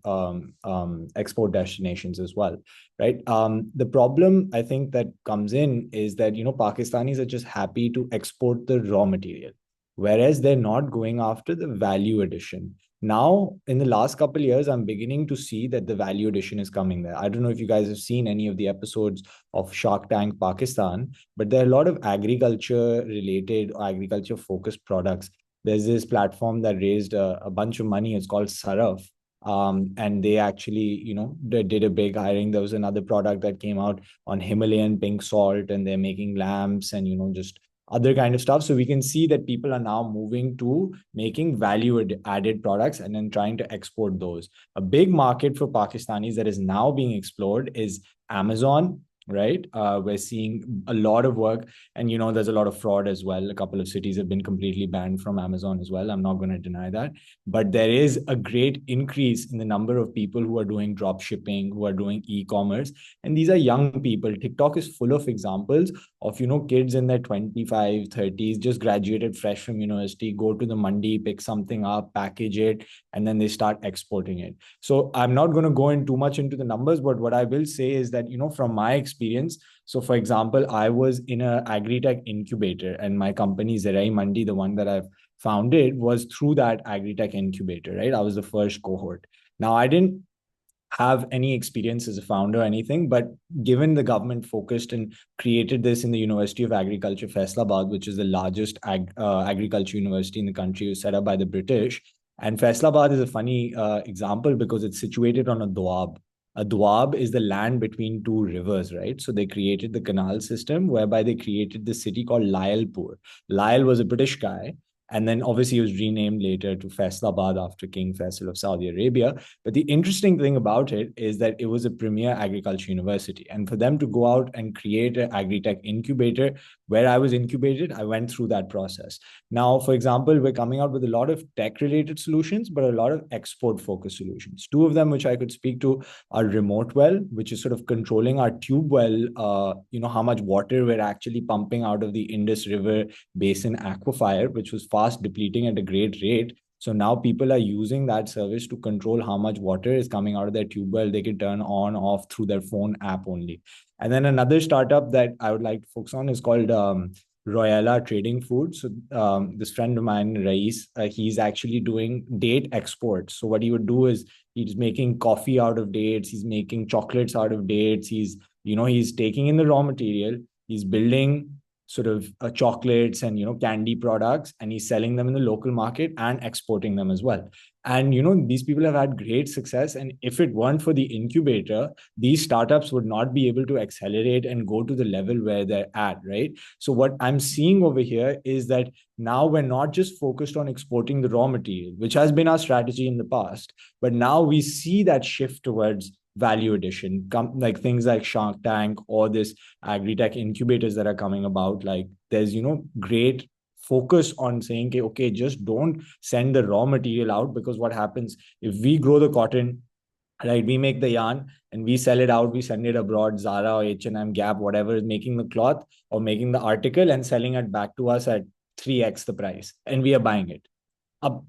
Speaker 6: export destinations as well, right? The problem I think that comes in is that Pakistanis are just happy to export the raw material, whereas they're not going after the value addition. Now, in the last couple of years, I'm beginning to see that the value addition is coming there. I don't know if you guys have seen any of the episodes of Shark Tank Pakistan, but there are a lot of agriculture related or agriculture focused products. There's this platform that raised a bunch of money. It's called Saraf. And they actually, they did a big hiring. There was another product that came out on Himalayan pink salt, and they're making lamps and, just other kind of stuff. So we can see that people are now moving to making value added products and then trying to export those. A big market for Pakistanis that is now being explored is Amazon, right? We're seeing a lot of work, and there's a lot of fraud as well. A couple of cities have been completely banned from Amazon as well. I'm not going to deny that, but there is a great increase in the number of people who are doing drop shipping, who are doing e-commerce, and these are young people. TikTok is full of examples of kids in their 25 30s, just graduated fresh from university, go to the mandi, pick something up, package it, and then they start exporting it. So I'm not going to go in too much into the numbers, but what I will say is that from my experience, so for example, I was in a agri-tech incubator, and my company Zerai Mandi, the one that I've founded, was through that agri-tech incubator, right? I was the first cohort. Now, I didn't have any experience as a founder or anything, but given the government focused and created this in the University of Agriculture, Faisalabad, which is the largest agriculture university in the country, was set up by the British. And Faisalabad is a funny example because it's situated on a doab. A Dwab is the land between two rivers, right? So they created the canal system whereby they created the city called Lyalpur. Lyle was a British guy. And then obviously he was renamed later to Faisalabad after King Faisal of Saudi Arabia. But the interesting thing about it is that it was a premier agriculture university. And for them to go out and create an agri-tech incubator, where I was incubated, I went through that process. Now, for example, we're coming out with a lot of tech-related solutions, but a lot of export-focused solutions. Two of them, which I could speak to, our remote well, which is sort of controlling our tube well, how much water we're actually pumping out of the Indus River Basin aquifer, which was fast depleting at a great rate. So now people are using that service to control how much water is coming out of their tube well. They can turn on, off through their phone app only. And then another startup that I would like to focus on is called Royala Trading Food. So this friend of mine, Rais, he's actually doing date exports. So what he would do is he's making coffee out of dates. He's making chocolates out of dates. He's taking in the raw material. He's building sort of chocolates and candy products, and he's selling them in the local market and exporting them as well. And these people have had great success. And if it weren't for the incubator, these startups would not be able to accelerate and go to the level where they're at, right? So what I'm seeing over here is that now we're not just focused on exporting the raw material, which has been our strategy in the past, but now we see that shift towards value addition, like things like Shark Tank or this agri-tech incubators that are coming about. Like there's great focus on saying, okay, just don't send the raw material out, because what happens if we grow the cotton, right? We make the yarn and we sell it out, we send it abroad, Zara or H&M, Gap, whatever is making the cloth or making the article and selling it back to us at 3x the price, and we are buying it.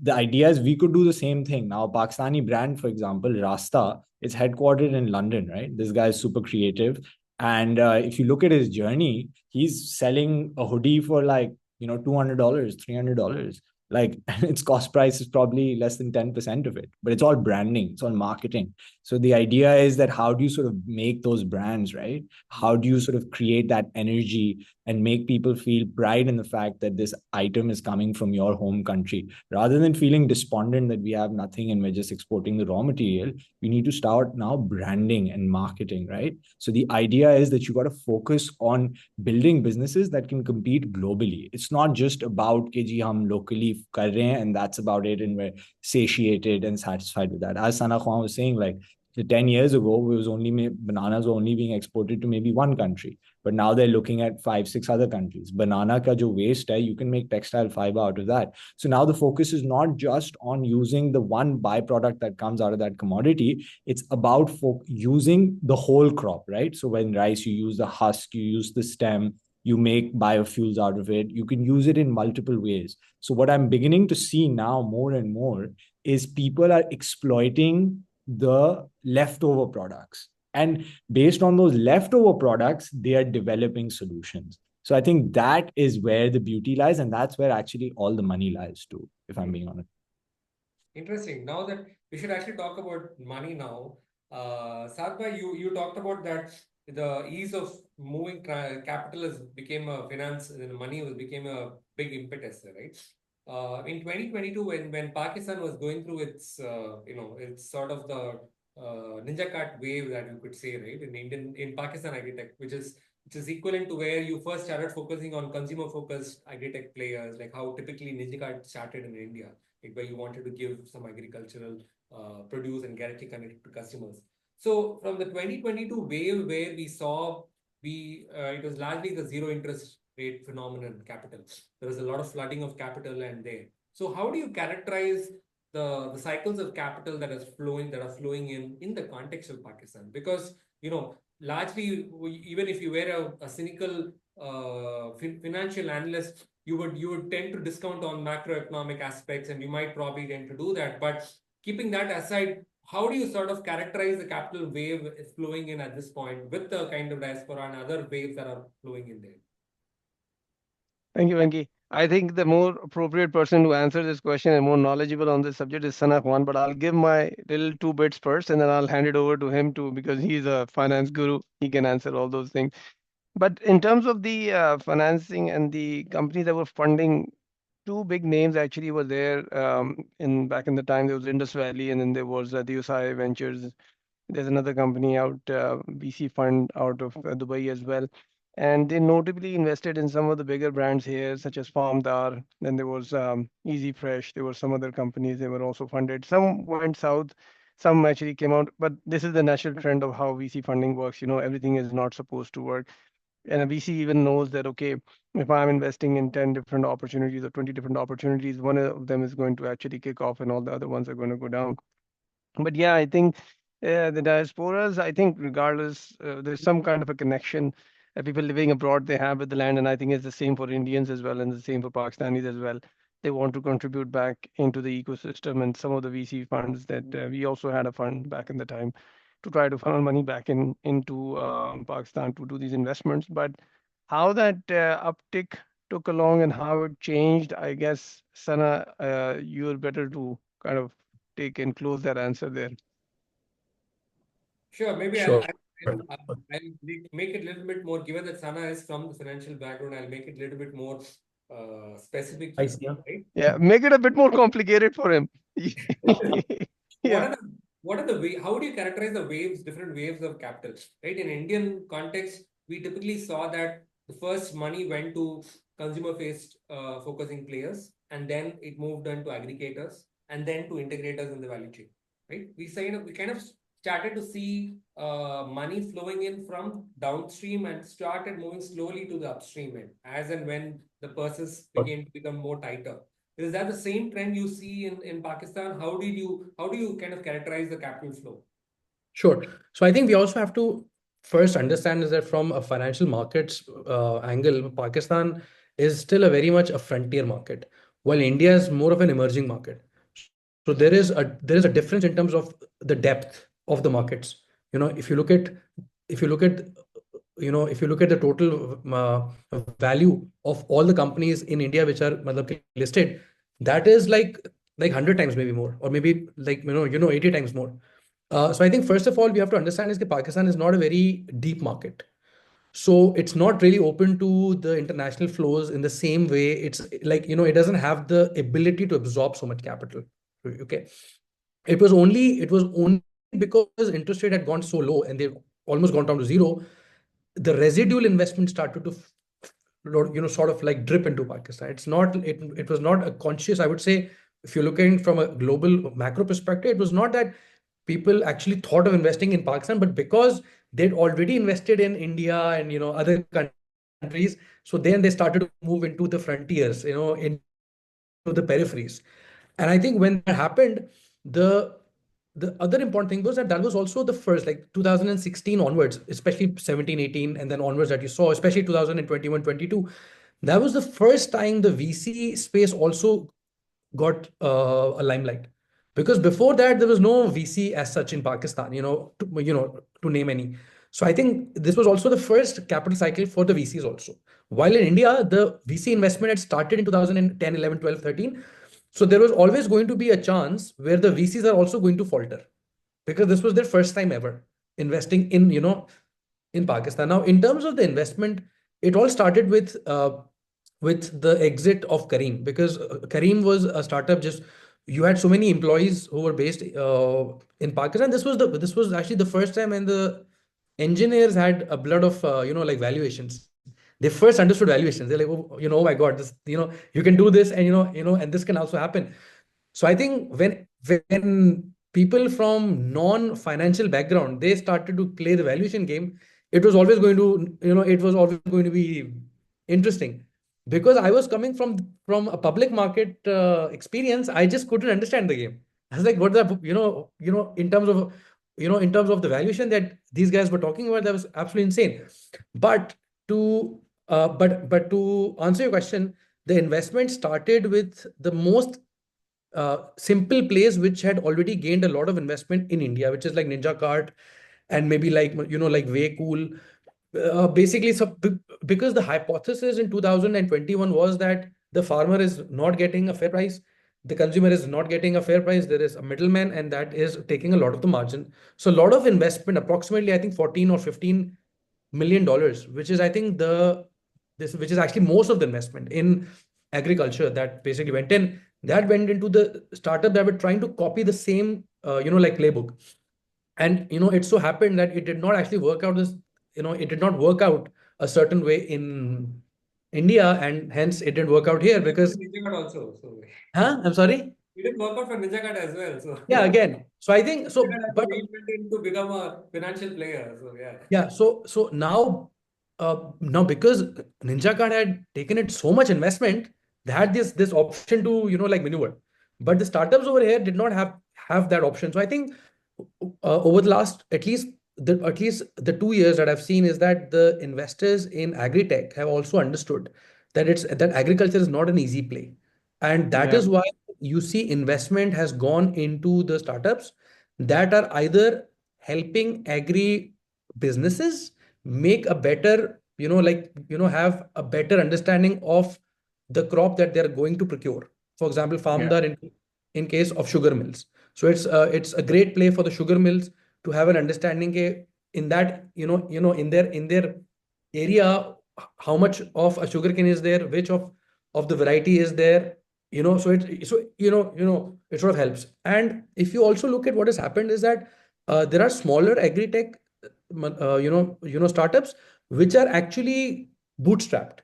Speaker 6: The idea is we could do the same thing. Now, Pakistani brand, for example, Rasta, is headquartered in London, right? This guy is super creative. And if you look at his journey, he's selling a hoodie for like, $200, $300. Like its cost price is probably less than 10% of it, but it's all branding, it's all marketing. So the idea is that how do you sort of make those brands, right? How do you sort of create that energy and make people feel pride in the fact that this item is coming from your home country, rather than feeling despondent that we have nothing and we're just exporting the raw material? We need to start now branding and marketing, right? So the idea is that you got to focus on building businesses that can compete globally. It's not just about कि जी हम locally कर रहे हैं and that's about it and we're satiated and satisfied with that. As Sana Khan was saying, like 10 years ago, bananas were only being exported to maybe one country, but now they're looking at 5, 6 other countries. Banana ka jo waste hai, you can make textile fiber out of that. So now the focus is not just on using the one byproduct that comes out of that commodity. It's about using the whole crop, right? So when rice, you use the husk, you use the stem, you make biofuels out of it. You can use it in multiple ways. So what I'm beginning to see now more and more is people are exploiting the leftover products. And based on those leftover products, they are developing solutions. So I think that is where the beauty lies, and that's where actually all the money lies too, if I'm being honest.
Speaker 1: Interesting. Now that we should actually talk about money now. Sadhbhai, you talked about that the ease of moving capital became a finance, money became a big impetus, right? In 2022, when Pakistan was going through its it's sort of the ninja cart wave that you could say, right? In Pakistan agritech, which is equivalent to where you first started focusing on consumer focused agritech players, like how typically ninja cart started in India, like where you wanted to give some agricultural produce and directly connect it to customers. So from the 2022 wave where we saw it was largely the zero interest rate phenomenon capital. There was a lot of flooding of capital and there. So how do you characterize the cycles of capital that are flowing in the context of Pakistan? Because largely even if you were a cynical financial analyst, you would tend to discount on macroeconomic aspects, and you might probably tend to do that. But keeping that aside, how do you sort of characterize the capital wave flowing in at this point with the kind of diaspora and other waves that are flowing in there?
Speaker 3: Thank you, Venki. I think the more appropriate person to answer this question and more knowledgeable on this subject is Sana Khan, but I'll give my little 2 bits first and then I'll hand it over to him too, because he's a finance guru. He can answer all those things. But in terms of the financing and the companies that were funding, two big names actually were there back in the time. There was Indus Valley and then there was the USI Ventures. There's another company out, VC fund out of Dubai as well. And they notably invested in some of the bigger brands here, such as Farmdar. Then there was Easy Fresh. There were some other companies. They were also funded. Some went south. Some actually came out. But this is the natural trend of how VC funding works. Everything is not supposed to work. And a VC even knows that, okay, if I'm investing in 10 different opportunities or 20 different opportunities, one of them is going to actually kick off and all the other ones are going to go down. But yeah, I think the diasporas, I think regardless, there's some kind of a connection people living abroad they have with the land. And I think it's the same for Indians as well, and the same for Pakistanis as well. They want to contribute back into the ecosystem, and some of the VC funds that we also had a fund back in the time to try to funnel money back into Pakistan to do these investments. But how that uptick took along and how it changed, I guess, Sana, you're better to kind of take and close that answer there.
Speaker 1: Sure, maybe
Speaker 2: Sure.
Speaker 1: I'll make it a little bit more, given that Sana is from the financial background, I'll make it a little bit more specific
Speaker 2: I
Speaker 1: here,
Speaker 2: see. Yeah.
Speaker 1: right?
Speaker 3: Yeah, make it a bit more complicated for him.
Speaker 1: What are the way? How do you characterize the waves, different waves of capital, right? In Indian context, we typically saw that the first money went to consumer-faced focusing players, and then it moved on to aggregators, and then to integrators in the value chain, right? We kind of started to see money flowing in from downstream and started moving slowly to the upstream end, as and when the purses began to become more tighter. Is that the same trend you see in Pakistan? How do you kind of characterize the capital flow?
Speaker 2: Sure. So I think we also have to first understand is that from a financial markets angle, Pakistan is still a very much a frontier market, while India is more of an emerging market. So there is a difference in terms of the depth of the markets. If you look at the total value of all the companies in India which are listed, that is like 100 times maybe more, or maybe 80 times more. So I think first of all we have to understand is that Pakistan is not a very deep market. So it's not really open to the international flows in the same way. It's like, it doesn't have the ability to absorb so much capital. Okay. It was only because interest rate had gone so low and they've almost gone down to zero, the residual investment started to sort of like drip into Pakistan. It was not a conscious, I would say, if you're looking from a global macro perspective, it was not that people actually thought of investing in Pakistan, but because they'd already invested in India and other countries, so then they started to move into the frontiers, into the peripheries. And I think when that happened, the other important thing was that was also the first, like 2016 onwards, especially 17, 18, and then onwards that you saw, especially 2021, 22. That was the first time the VC space also got a limelight. Because before that, there was no VC as such in Pakistan, to name any. So I think this was also the first capital cycle for the VCs also. While in India, the VC investment had started in 2010, 11, 12, 13. So there was always going to be a chance where the VCs are also going to falter, because this was their first time ever investing in Pakistan. Now, in terms of the investment, it all started with the exit of Kareem, because Kareem was a startup. Just you had so many employees who were based in Pakistan. This was actually the first time, and the engineers had a blood of like valuations. They first understood valuations. They're like, oh my God, this you can do this, and and this can also happen. So I think when people from non-financial background, they started to play the valuation game, it was always going to be interesting, because I was coming from a public market experience. I just couldn't understand the game. I was like, what the in terms of the valuation that these guys were talking about, that was absolutely insane. But to answer your question, the investment started with the most simple plays which had already gained a lot of investment in India, which is like Ninja Cart and maybe like like Way Cool. Basically, so because the hypothesis in 2021 was that the farmer is not getting a fair price, the consumer is not getting a fair price. There is a middleman, and that is taking a lot of the margin. So a lot of investment, approximately I think 14 or 15 million dollars, which is I think which is actually most of the investment in agriculture that basically went in. That went into the startup that were trying to copy the same like playbook. And it so happened that it did not actually work out it did not work out a certain way in India, and hence it didn't work out here because,
Speaker 1: Ninja Card also. So
Speaker 2: I'm sorry.
Speaker 1: it didn't work out for Ninja Card as well. So
Speaker 2: Yeah, again. So I think
Speaker 1: Ninja
Speaker 2: so,
Speaker 1: Card had to
Speaker 2: but
Speaker 1: reinvent it to become a financial player. So yeah.
Speaker 2: yeah, so now because Ninja Card had taken it so much investment, they had this option to like maneuver, but the startups over here did not have that option. So I think over the last at least the 2 years that I've seen is that the investors in agri-tech have also understood that agriculture is not an easy play, and that
Speaker 3: Yeah.
Speaker 2: is why you see investment has gone into the startups that are either helping agri businesses make a better have a better understanding of the crop that they're going to procure. For example,
Speaker 3: Yeah.
Speaker 2: farmdar in case of sugar mills. So it's a great play for the sugar mills to have an understanding in that in their area how much of a sugarcane is there, which of the variety is there. It sort of helps. And if you also look at what has happened is that there are smaller agri-tech startups which are actually bootstrapped,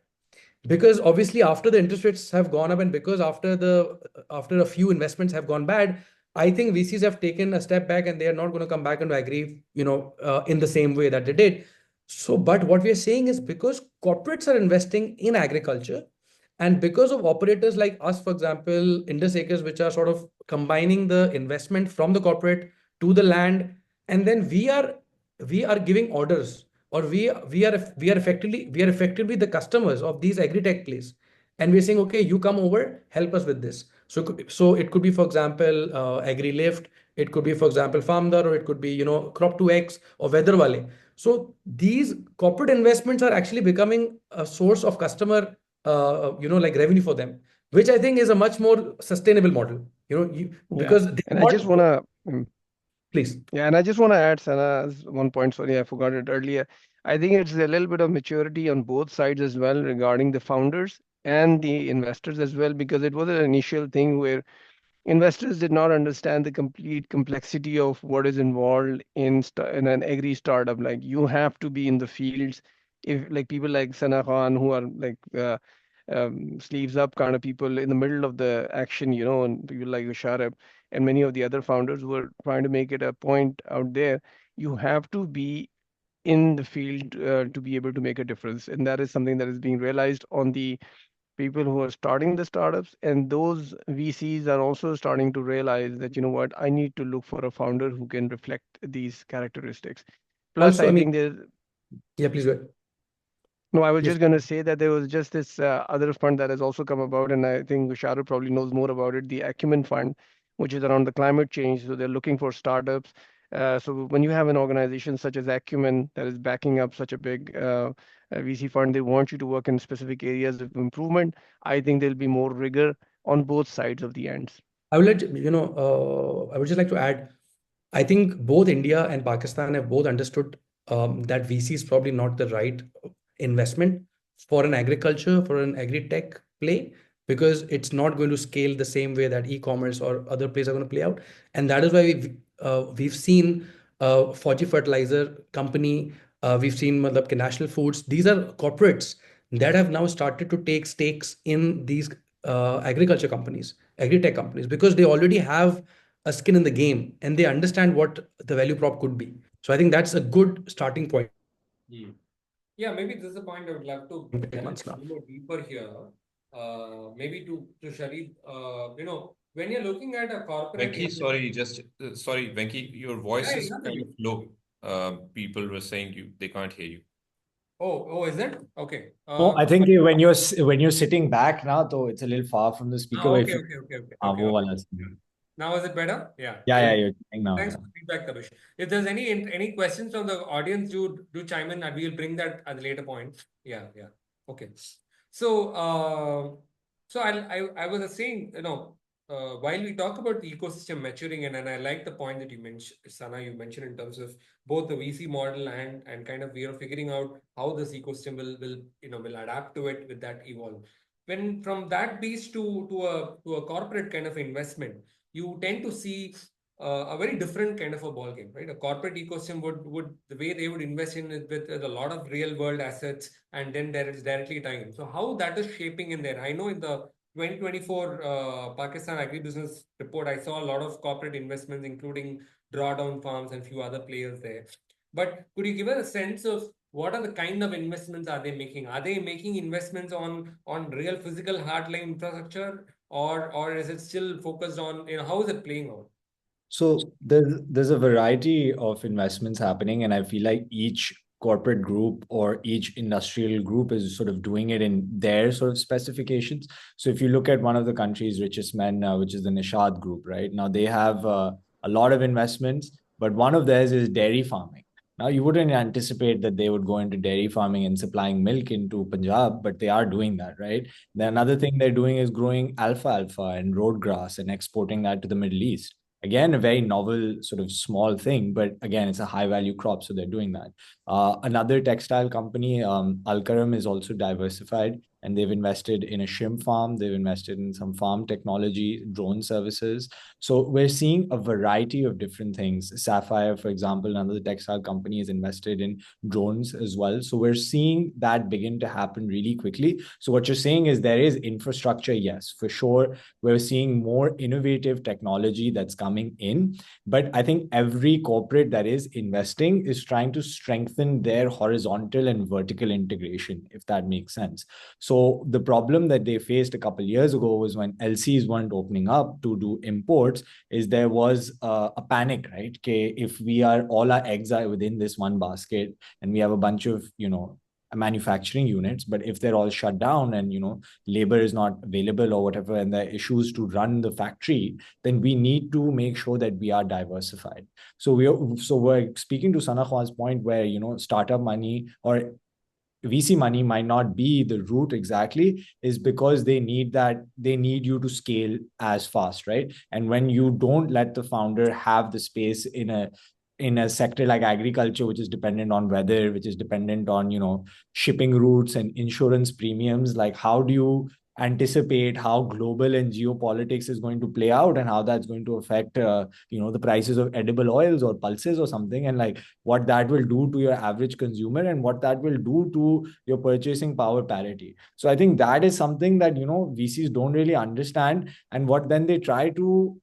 Speaker 2: because obviously after the interest rates have gone up and because after a few investments have gone bad, I think VCs have taken a step back and they are not going to come back into agri in the same way that they did. So but what we are saying is, because corporates are investing in agriculture, and because of operators like us, for example Indus Acres, which are sort of combining the investment from the corporate to the land, and then we are giving orders, or we are effectively the customers of these agri-tech plays, and we're saying, okay, you come over, help us with this. So it could be, for example, agri lift, it could be, for example, farmdar, or it could be crop 2x or weather wale. So these corporate investments are actually becoming a source of customer like revenue for them, which I think is a much more sustainable model,
Speaker 3: Yeah.
Speaker 2: because they
Speaker 3: And I
Speaker 2: not
Speaker 3: just wanna
Speaker 2: please.
Speaker 3: Yeah, and I just want to add, Sana, as one point. Sorry, I forgot it earlier. I think it's a little bit of maturity on both sides as well regarding the founders and the investors as well, because it was an initial thing where investors did not understand the complete complexity of what is involved in an agri startup. Like you have to be in the fields. If like people like Sana Khan, who are like sleeves up kind of people in the middle of the action, and people like Usharab and many of the other founders who are trying to make it a point out there, you have to be in the field to be able to make a difference. And that is something that is being realized on the people who are starting the startups, and those VCs are also starting to realize that, you know what, I need to look for a founder who can reflect these characteristics. Plus,
Speaker 2: Also, I
Speaker 3: I
Speaker 2: mean,
Speaker 3: think there's
Speaker 2: yeah, please go ahead.
Speaker 3: no, I was
Speaker 2: Yes.
Speaker 3: just going to say that there was just this other fund that has also come about, and I think Sharu probably knows more about it, the Acumen Fund, which is around the climate change. So they're looking for startups. So when you have an organization such as Acumen that is backing up such a big VC fund, they want you to work in specific areas of improvement. I think there'll be more rigor on both sides of the ends.
Speaker 2: I would just like to add, I think both India and Pakistan have both understood that VC is probably not the right investment for an agri-tech play, because it's not going to scale the same way that e-commerce or other plays are going to play out. And that is why we've seen Fauji Fertilizer Company, we've seen National Foods. These are corporates that have now started to take stakes in these agri-tech companies, because they already have a skin in the game and they understand what the value prop could be. So I think that's a good starting point.
Speaker 1: Yeah, maybe this is a point I would love to delve
Speaker 2: Months
Speaker 1: a
Speaker 2: now.
Speaker 1: little more deeper here. Maybe to Sharif, when you're looking at a corporate
Speaker 4: Venki, sorry, just sorry, Venki, your voice
Speaker 1: yeah,
Speaker 4: is kind of low. People were saying they can't hear you.
Speaker 1: Oh, is it? Okay.
Speaker 6: No, I think when you're sitting back now, though, it's a little far from the speaker. But if
Speaker 1: okay.
Speaker 6: वो वाला screen.
Speaker 1: Now is it better? Yeah.
Speaker 6: Yeah, you're saying now.
Speaker 1: Thanks for the feedback, Tabish. If there's any questions from the audience, do chime in, and we'll bring that at a later point. Yeah. Okay. So, I was saying, while we talk about the ecosystem maturing, and I like the point that you mentioned, Sana, you mentioned in terms of both the VC model and kind of we are figuring out how this ecosystem will adapt to it with that evolve. When from that piece to a corporate kind of investment, you tend to see a very different kind of a ball game, right? A corporate ecosystem would the way they would invest in it with a lot of real world assets and then directly tying in. So how that is shaping in there? I know in the 2024 Pakistan agribusiness report, I saw a lot of corporate investments, including drawdown farms and few other players there. But could you give us a sense of what are the kind of investments are they making? Are they making investments on real physical hardline infrastructure, or is it still focused on, how is it playing out?
Speaker 6: So there's a variety of investments happening, and I feel like each corporate group or each industrial group is sort of doing it in their sort of specifications. So if you look at one of the country's richest men, which is the Nishad Group, right? Now they have a lot of investments, but one of theirs is dairy farming. Now you wouldn't anticipate that they would go into dairy farming and supplying milk into Punjab, but they are doing that, right? Then another thing they're doing is growing alfalfa and road grass and exporting that to the Middle East. Again, a very novel sort of small thing, but again, it's a high value crop, so they're doing that. Another textile company, Alkaram, is also diversified, and they've invested in a shrimp farm. They've invested in some farm technology, drone services. So we're seeing a variety of different things. Sapphire, for example, another textile company, is invested in drones as well. So we're seeing that begin to happen really quickly. So what you're saying is there is infrastructure, yes, for sure. We're seeing more innovative technology that's coming in. But I think every corporate that is investing is trying to strengthen their horizontal and vertical integration, if that makes sense. So the problem that they faced a couple of years ago was when LCs weren't opening up to do imports, is there was a panic, right? Okay, if we are all our eggs are within this one basket and we have a bunch of, manufacturing units, but if they're all shut down and labor is not available or whatever, and there are issues to run the factory, then we need to make sure that we are diversified. So we're speaking to Sanakhwa's point where startup money or VC money might not be the route exactly, is because they need you to scale as fast, right? And when you don't let the founder have the space in a sector like agriculture, which is dependent on weather, which is dependent on shipping routes and insurance premiums, like how do you anticipate how global and geopolitics is going to play out and how that's going to affect the prices of edible oils or pulses or something, and like what that will do to your average consumer and what that will do to your purchasing power parity. So I think that is something that VCs don't really understand, and what then they try to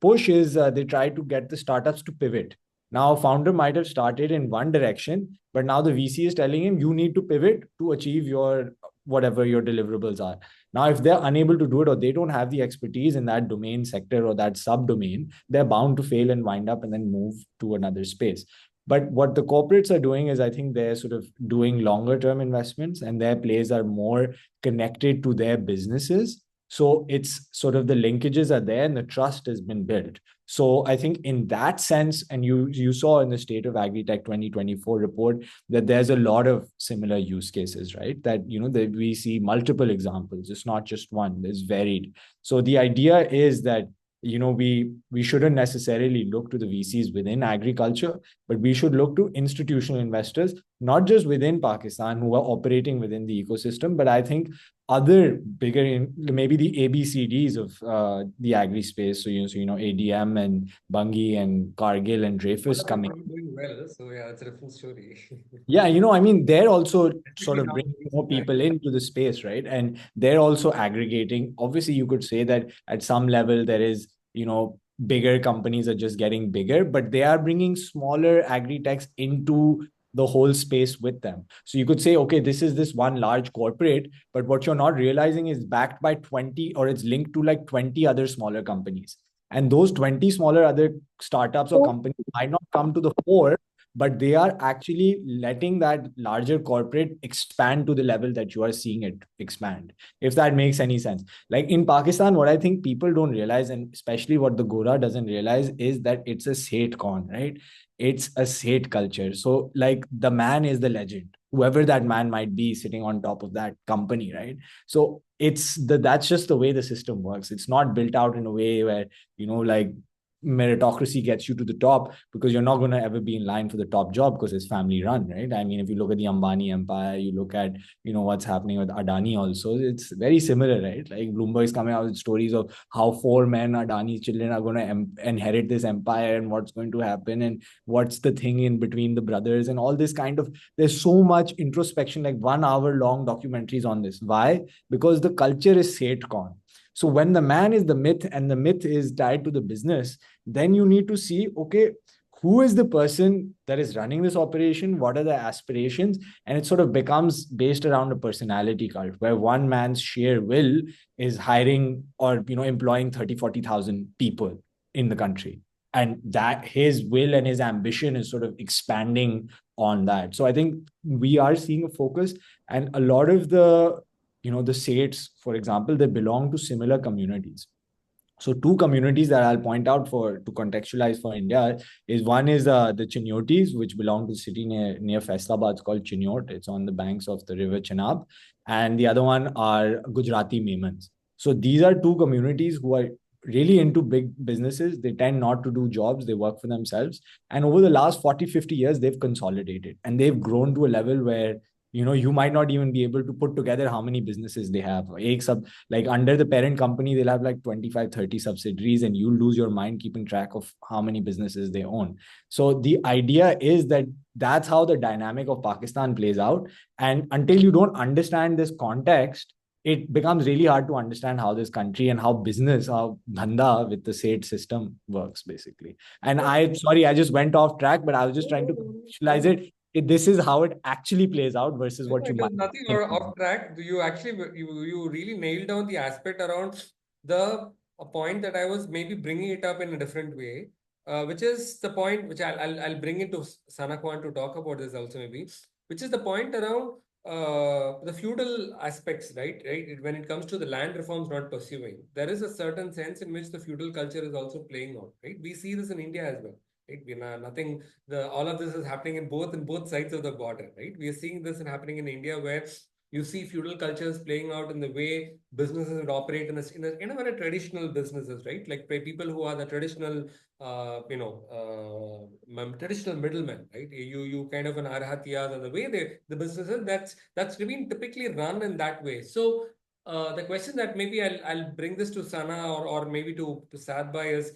Speaker 6: push is they try to get the startups to pivot. Now, founder might have started in one direction, but now the VC is telling him you need to pivot to achieve your whatever your deliverables are. Now, if they're unable to do it or they don't have the expertise in that domain sector or that subdomain, they're bound to fail and wind up and then move to another space. But what the corporates are doing is I think they're sort of doing longer term investments and their plays are more connected to their businesses. So it's sort of the linkages are there and the trust has been built. So I think in that sense, and you saw in the State of Agritech 2024 report that there's a lot of similar use cases, right? That that we see multiple examples. It's not just one. There's varied. So the idea is that we shouldn't necessarily look to the VCs within agriculture, but we should look to institutional investors, not just within Pakistan who are operating within the ecosystem, but I think other bigger, maybe the ABCDs of the agri space. So ADM and Bunge and Cargill and Dreyfus coming.
Speaker 1: Doing well, so yeah, it's a different story.
Speaker 6: Yeah, I mean, they're also sort of bringing more people into the space, right? And they're also aggregating. Obviously, you could say that at some level there is, bigger companies are just getting bigger, but they are bringing smaller agri-techs into the whole space with them. So you could say, okay, this is this one large corporate, but what you're not realizing is backed by 20 or it's linked to like 20 other smaller companies. And those 20 smaller other startups or companies might not come to the fore, but they are actually letting that larger corporate expand to the level that you are seeing it expand, if that makes any sense. Like in Pakistan, what I think people don't realize, and especially what the Gora doesn't realize, is that it's a Seth con, right? It's a Seth culture. So like the man is the legend, whoever that man might be sitting on top of that company, right? So that's just the way the system works. It's not built out in a way where, like meritocracy gets you to the top, because you're not going to ever be in line for the top job because it's family run, right? I mean, if you look at the Ambani empire, you look at, what's happening with Adani also, it's very similar, right? Like Bloomberg is coming out with stories of how 4 men, Adani children, are going to inherit this empire, and what's going to happen, and what's the thing in between the brothers, and all this kind of, there's so much introspection, like 1 hour long documentaries on this. Why? Because the culture is Satcon. So when the man is the myth and the myth is tied to the business, then you need to see, okay, who is the person that is running this operation? What are the aspirations? And it sort of becomes based around a personality cult, where one man's sheer will is hiring or, employing 30, 40,000 people in the country. And that his will and his ambition is sort of expanding on that. So I think we are seeing a focus, and a lot of the the Sates, for example, they belong to similar communities. So 2 communities that I'll point out to contextualize for India is, one is the Chinyotis, which belong to the city near Faisalabad. It's called Chinyot. It's on the banks of the river Chenab. And the other one are Gujarati Memons. So these are 2 communities who are really into big businesses. They tend not to do jobs. They work for themselves. And over the last 40, 50 years, they've consolidated, and they've grown to a level where you might not even be able to put together how many businesses they have. Like under the parent company, they'll have like 25, 30 subsidiaries, and you lose your mind keeping track of how many businesses they own. So the idea is that that's how the dynamic of Pakistan plays out. And until you don't understand this context, it becomes really hard to understand how this country and how dhanda with the State system works, basically. And I'm sorry, I just went off track, but I was just trying to visualize it. This is how it actually plays out versus what you might
Speaker 1: nothing
Speaker 6: think.
Speaker 1: off track. You actually you really nailed down the aspect around the point that I was maybe bringing it up in a different way, which is the point which I'll bring into Sanakwan to talk about this also maybe, which is the point around the feudal aspects, right? When it comes to the land reforms not pursuing, there is a certain sense in which the feudal culture is also playing out, right? We see this in India as well. Right? All of this is happening in both sides of the border, right? We are seeing this happening in India, where you see feudal cultures playing out in the way businesses would operate in a very traditional businesses, right? Like people who are the traditional, traditional middlemen, right? You kind of an arhatiyas and the way the businesses that's been typically run in that way. So the question that maybe I'll bring this to Sana or maybe to Sadbhai is,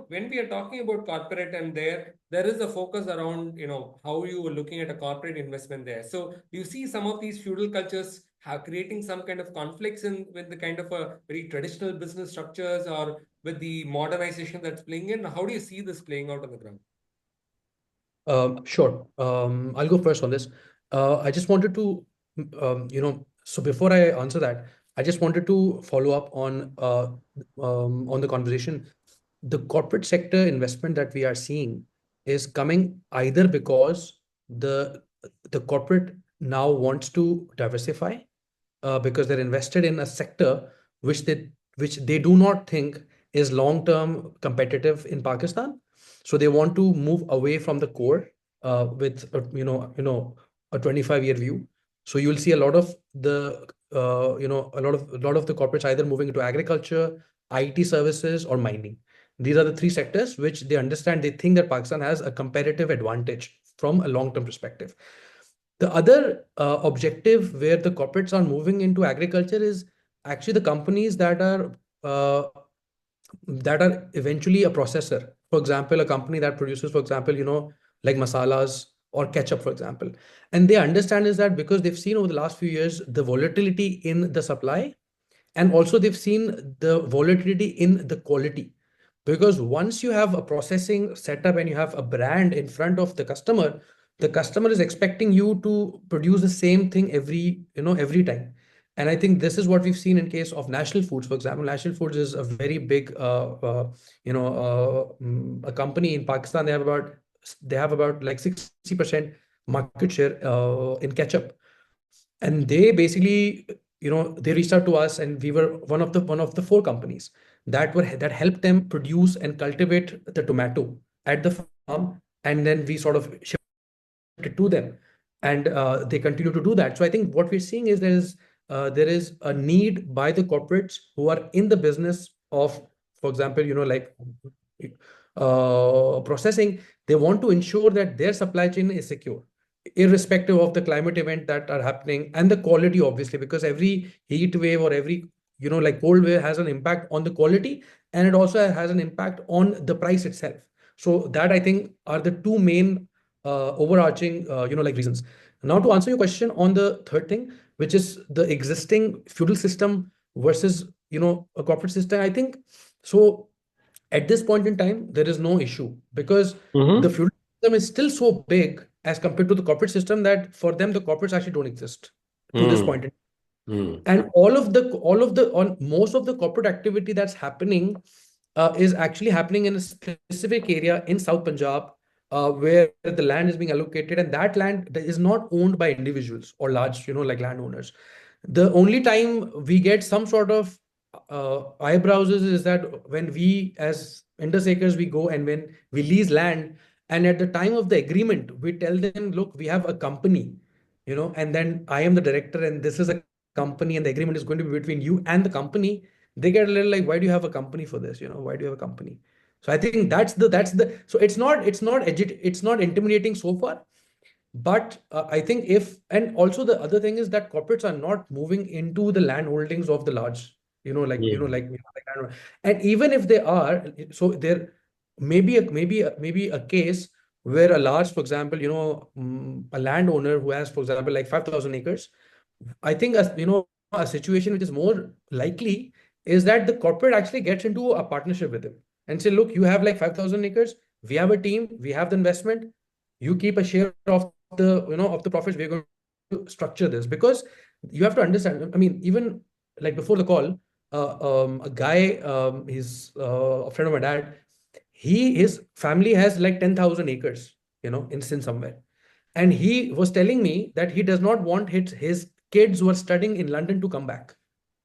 Speaker 1: when we are talking about corporate, and there is a focus around, how you were looking at a corporate investment there. So you see some of these feudal cultures creating some kind of conflicts with the kind of a very traditional business structures, or with the modernization that's playing in. How do you see this playing out on the ground?
Speaker 2: Sure. I'll go first on this. I just wanted to, so before I answer that, I just wanted to follow up on the conversation. The corporate sector investment that we are seeing is coming either because the corporate now wants to diversify, because they're invested in a sector which they do not think is long-term competitive in Pakistan. So they want to move away from the core with a 25-year view. So you'll see a lot of the a lot of the corporates either moving into agriculture, IT services, or mining. These are the 3 sectors which they understand. They think that Pakistan has a competitive advantage from a long-term perspective. The other objective where the corporates are moving into agriculture is actually the companies that are eventually a processor. For example, a company that produces, for example, like masalas or ketchup, for example. And they understand is that because they've seen over the last few years the volatility in the supply, and also they've seen the volatility in the quality. Because once you have a processing setup and you have a brand in front of the customer is expecting you to produce the same thing every time. And I think this is what we've seen in case of National Foods, for example. National Foods is a very big, a company in Pakistan. They have about like 60% market share in ketchup, and they basically, they reached out to us, and we were one of the 4 companies that helped them produce and cultivate the tomato at the farm, and then we sort of shipped it to them, and they continue to do that. So I think what we're seeing is there is a need by the corporates who are in the business of, for example, like processing, they want to ensure that their supply chain is secure, irrespective of the climate event that are happening and the quality, obviously, because every heat wave or every like cold wave has an impact on the quality, and it also has an impact on the price itself. So that I think are the two main overarching like reasons. Now to answer your question on the third thing, which is the existing feudal system versus a corporate system, I think so. At this point in time, there is no issue because the feudal system is still so big as compared to the corporate system that for them the corporates actually don't exist to this point in and on most of the corporate activity that's happening is actually happening in a specific area in South Punjab, where the land is being allocated, and that land is not owned by individuals or large, like landowners. The only time we get some sort of eyebrows is that when we as undertakers we go and when we lease land, and at the time of the agreement we tell them, look, we have a company, and then I am the director and this is a company and the agreement is going to be between you and the company. They get a little like, why do you have a company for this? Why do you have a company? So I think that's the so it's not intimidating so far. But I think and also the other thing is that corporates are not moving into the land holdings of the large, and even if they are, so there maybe a case where a large, for example, a landowner who has, for example, like 5,000 acres. I think a situation which is more likely is that the corporate actually gets into a partnership with him and say, look, you have like 5,000 acres. We have a team. We have the investment. You keep a share of the profits. We're going to structure this because you have to understand. I mean, even like before the call, a guy, he's a friend of my dad. His family has like 10,000 acres, in somewhere. And he was telling me that he does not want his kids who are studying in London to come back.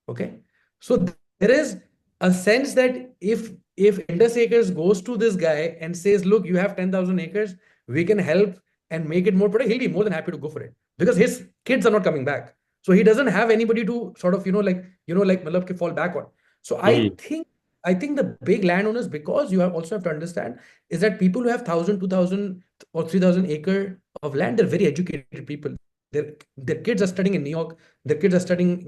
Speaker 2: Okay. So there is a sense that if Indus Acres goes to this guy and says, look, you have 10,000 acres, we can help and make it more productive, he'll be more than happy to go for it because his kids are not coming back. So he doesn't have anybody to sort of, malab ke fall back on. So I think the big landowners, because you also have to understand, is that people who have 1,000, 2,000 or 3,000 acre of land, they're very educated people. Their kids are studying in New York. Their kids are studying,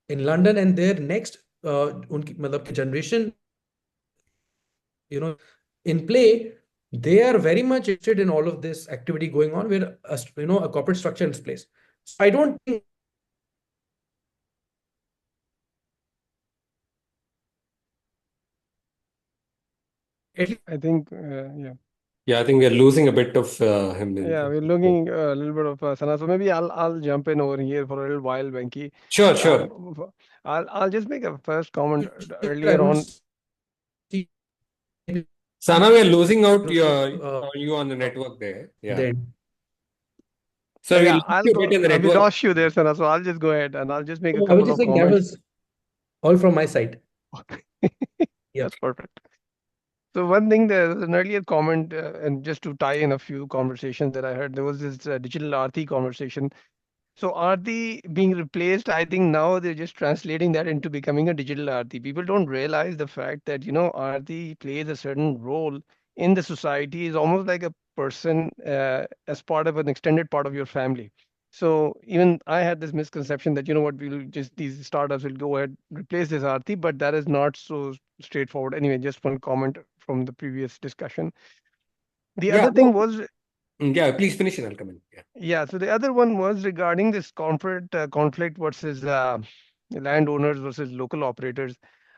Speaker 2: in London, and their next unki, matlab, ki generation, in play, they are very much interested in all of this activity going on where a corporate structure is place. So I don't think
Speaker 3: I think, yeah.
Speaker 5: Yeah, I think we're losing a bit of him.
Speaker 3: Yeah, we're looking a little bit of Sana. So maybe I'll jump in over here for a little while, Venki.
Speaker 5: Sure.
Speaker 3: I'll just make a first comment
Speaker 2: I
Speaker 3: earlier
Speaker 2: don't
Speaker 3: on.
Speaker 2: see
Speaker 5: Sana, we're losing out you on the network there. Yeah.
Speaker 2: then.
Speaker 5: So we
Speaker 3: Yeah,
Speaker 5: lost
Speaker 3: I'll
Speaker 5: you a bit
Speaker 3: go.
Speaker 5: in the
Speaker 3: We
Speaker 5: network.
Speaker 3: lost you there, Sana. So I'll just go ahead and I'll just make a
Speaker 2: I was
Speaker 3: couple
Speaker 2: just
Speaker 3: of
Speaker 2: saying that
Speaker 3: comments.
Speaker 2: was all from my side. Yeah.
Speaker 3: That's perfect. So one thing, there's an earlier comment, and just to tie in a few conversations that I heard, there was this digital Aarti conversation. So Aarti being replaced, I think now they're just translating that into becoming a digital Aarti. People don't realize the fact that, Aarti plays a certain role in the society, is almost like a person as part of an extended part of your family. So even I had this misconception that, what, we'll just, these startups will go ahead, replace this Aarti, but that is not so straightforward. Anyway, just one comment from the previous discussion. The
Speaker 5: Yeah.
Speaker 3: other thing was,
Speaker 5: Yeah, please finish and I'll come in. Yeah.
Speaker 3: yeah, so the other one was regarding this corporate conflict versus landowners versus local operators.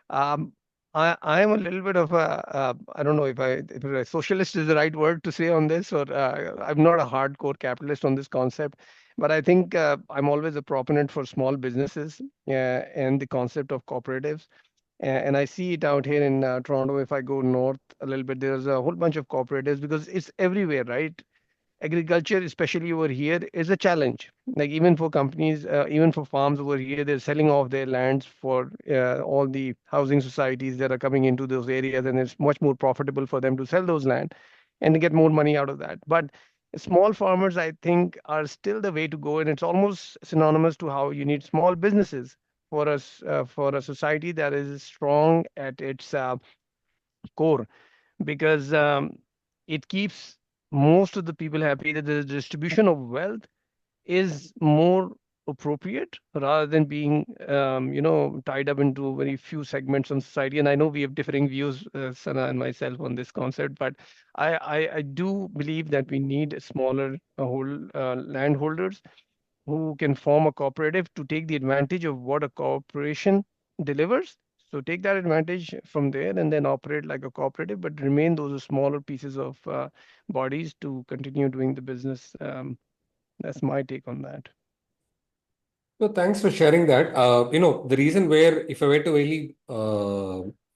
Speaker 3: Um, I am a little bit of I don't know if a socialist is the right word to say on this, or I'm not a hardcore capitalist on this concept, but I think I'm always a proponent for small businesses and the concept of cooperatives. And I see it out here in Toronto. If I go north a little bit, there's a whole bunch of cooperatives because it's everywhere, right? Agriculture, especially over here, is a challenge. Like even for companies, even for farms over here, they're selling off their lands for all the housing societies that are coming into those areas, and it's much more profitable for them to sell those land and to get more money out of that. But small farmers, I think, are still the way to go, and it's almost synonymous to how you need small businesses for us for a society that is strong at its core, because it keeps most of the people happy, that the distribution of wealth is more appropriate rather than being tied up into very few segments of society. And I know we have differing views, Sana and myself, on this concept, but I do believe that we need smaller landholders who can form a cooperative to take the advantage of what a corporation delivers. So take that advantage from there and then operate like a cooperative, but remain those smaller pieces of bodies to continue doing the business. That's my take on that.
Speaker 5: No, thanks for sharing that. The reason where, if I were to really,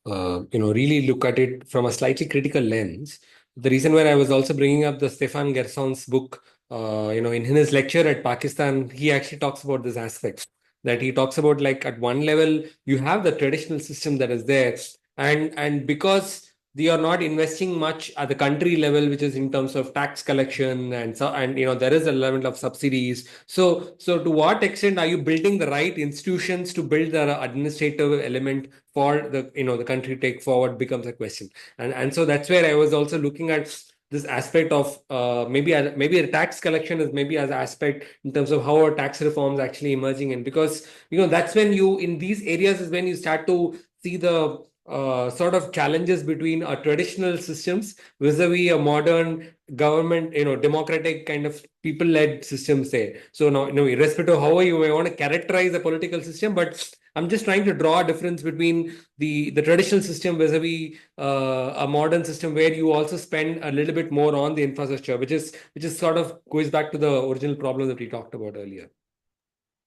Speaker 5: really look at it from a slightly critical lens, the reason where I was also bringing up the Stefan Gerson's book, in his lecture at Pakistan, he actually talks about this aspect, that he talks about, like, at one level, you have the traditional system that is there, and because they are not investing much at the country level, which is in terms of tax collection, and there is a level of subsidies. So to what extent are you building the right institutions to build the administrative element for the country take forward becomes a question. And so that's where I was also looking at this aspect of maybe a tax collection is maybe as an aspect in terms of how our tax reforms actually emerging, and because that's when you, in these areas, is when you start to see the sort of challenges between our traditional systems vis-a-vis a modern government, democratic kind of people-led systems there. So now, irrespective of how you may want to characterize the political system, but I'm just trying to draw a difference between the traditional system vis-a-vis a modern system where you also spend a little bit more on the infrastructure, which is sort of goes back to the original problem that we talked about earlier.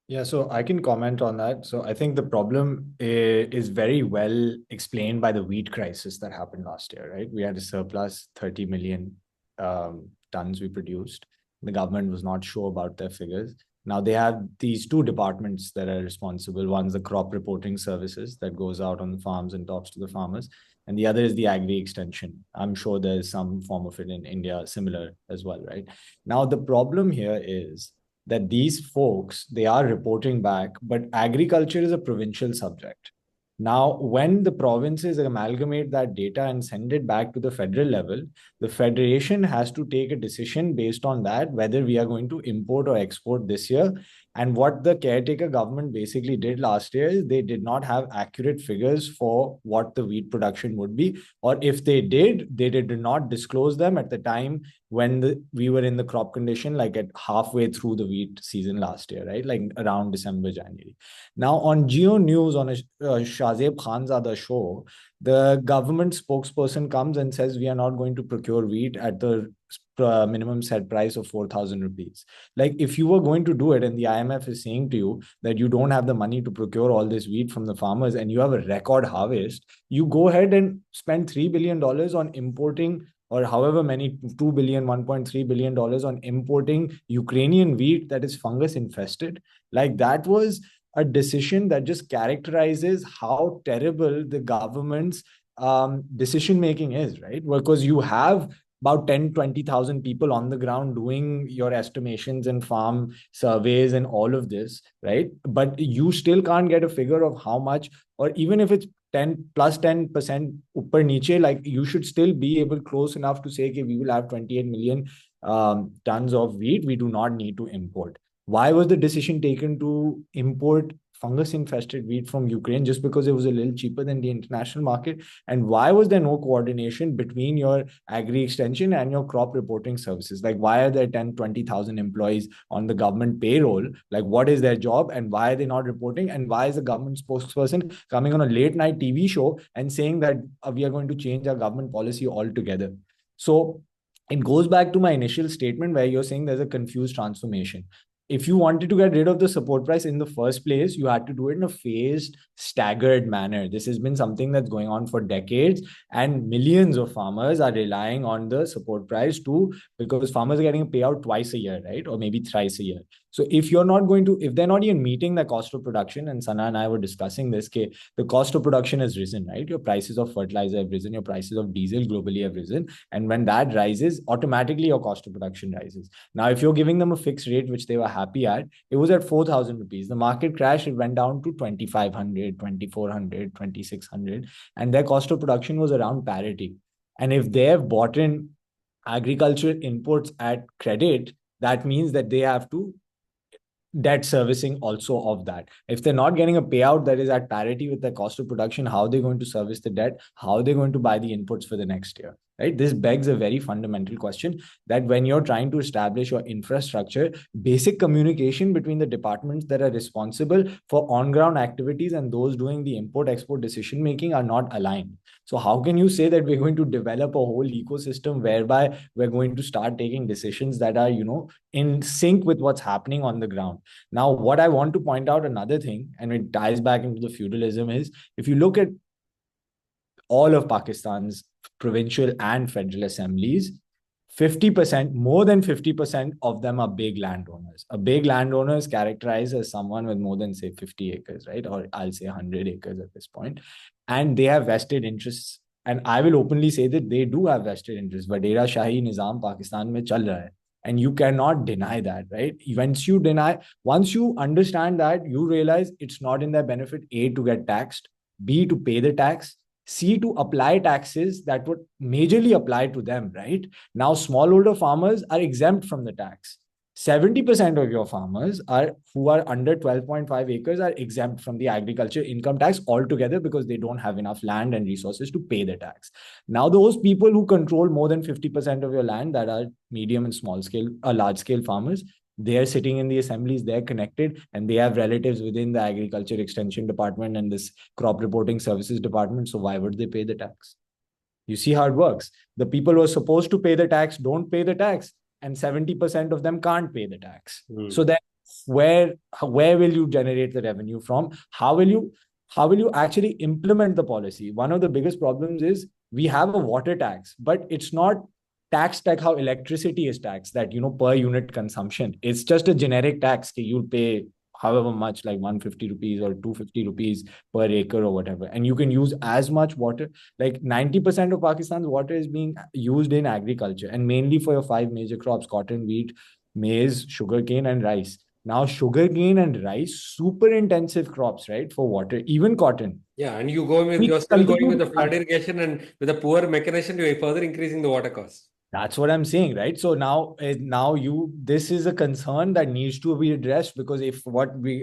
Speaker 6: Yeah, so I can comment on that. So I think the problem is very well explained by the wheat crisis that happened last year, right? We had a surplus, 30 million tons we produced. The government was not sure about their figures. Now they have these two departments that are responsible. One's the crop reporting services that goes out on the farms and talks to the farmers. And the other is the agri extension. I'm sure there's some form of it in India similar as well, right? Now the problem here is that these folks, they are reporting back, but agriculture is a provincial subject. Now, when the provinces amalgamate that data and send it back to the federal level, the federation has to take a decision based on that, whether we are going to import or export this year. And what the caretaker government basically did last year is they did not have accurate figures for what the wheat production would be. Or if they did not disclose them at the time when we were in the crop condition, like at halfway through the wheat season last year, right? Like around December, January. Now on Geo News on a Shazeb Khanzada show, the government spokesperson comes and says, we are not going to procure wheat at the minimum set price of 4,000 rupees. Like if you were going to do it and the IMF is saying to you that you don't have the money to procure all this wheat from the farmers and you have a record harvest, you go ahead and spend $3 billion on importing, or however many, 2 billion, $1.3 billion on importing Ukrainian wheat that is fungus infested. Like that was a decision that just characterizes how terrible the government's decision making is, right? Because you have about 10-20,000 people on the ground doing your estimations and farm surveys and all of this, right? But you still can't get a figure of how much, or even if it's 10% upper niche, like you should still be able close enough to say, okay, we will have 28 million tons of wheat. We do not need to import. Why was the decision taken to import fungus infested wheat from Ukraine? Just because it was a little cheaper than the international market? And why was there no coordination between your agri extension and your crop reporting services? Like why are there 10-20,000 employees on the government payroll? Like what is their job and why are they not reporting? And why is the government spokesperson coming on a late night TV show and saying that we are going to change our government policy altogether? So it goes back to my initial statement where you're saying there's a confused transformation. If you wanted to get rid of the support price in the first place, you had to do it in a phased, staggered manner. This has been something that's going on for decades, and millions of farmers are relying on the support price too, because farmers are getting a payout twice a year, right? Or maybe thrice a year. So if they're not even meeting the cost of production, and Sana and I were discussing this, the cost of production has risen, right? Your prices of fertilizer have risen, your prices of diesel globally have risen. And when that rises, automatically your cost of production rises. Now, if you're giving them a fixed rate, which they were happy at, it was at 4,000 rupees. The market crash, it went down to 2,500, 2,400, 2,600, and their cost of production was around parity. And if they have bought in agricultural inputs at credit, that means that they have to debt servicing also of that. If they're not getting a payout that is at parity with their cost of production, how are they going to service the debt? How are they going to buy the inputs for the next year? Right? This begs a very fundamental question that when you're trying to establish your infrastructure, basic communication between the departments that are responsible for on-ground activities and those doing the import-export decision-making are not aligned. So how can you say that we're going to develop a whole ecosystem whereby we're going to start taking decisions that are, in sync with what's happening on the ground? Now, what I want to point out another thing, and it ties back into the feudalism, is if you look at all of Pakistan's provincial and federal assemblies, 50%, more than 50% of them are big landowners. A big landowner is characterized as someone with more than, say, 50 acres, right? Or I'll say 100 acres at this point. And they have vested interests. And I will openly say that they do have vested interests. Vadera Shahi Nizam Pakistan mein chal raha hai. And you cannot deny that, right? Once you understand that, you realize it's not in their benefit, A, to get taxed, B, to pay the tax, C, to apply taxes that would majorly apply to them, right? Now, smallholder farmers are exempt from the tax. 70% of your farmers who are under 12.5 acres are exempt from the agriculture income tax altogether because they don't have enough land and resources to pay the tax. Now, those people who control more than 50% of your land, that are medium and small scale, large scale farmers, they are sitting in the assemblies, they're connected, and they have relatives within the agriculture extension department and this crop reporting services department. So why would they pay the tax? You see how it works. The people who are supposed to pay the tax don't pay the tax, and 70% of them can't pay the tax. So then where will you generate the revenue from? How will you actually implement the policy? One of the biggest problems is we have a water tax, but it's not taxed like how electricity is taxed, that per unit consumption. It's just a generic tax. You'll pay however much, like 150 rupees or 250 rupees per acre or whatever. And you can use as much water. Like 90% of Pakistan's water is being used in agriculture, and mainly for your 5 major crops: cotton, wheat, maize, sugarcane, and rice. Now, sugarcane and rice, super intensive crops, right? For water, even cotton.
Speaker 5: Yeah, and you're still going with the flood irrigation, and with a poor mechanization, you're further increasing the water cost.
Speaker 6: That's what I'm saying, right? So now this is a concern that needs to be addressed, because if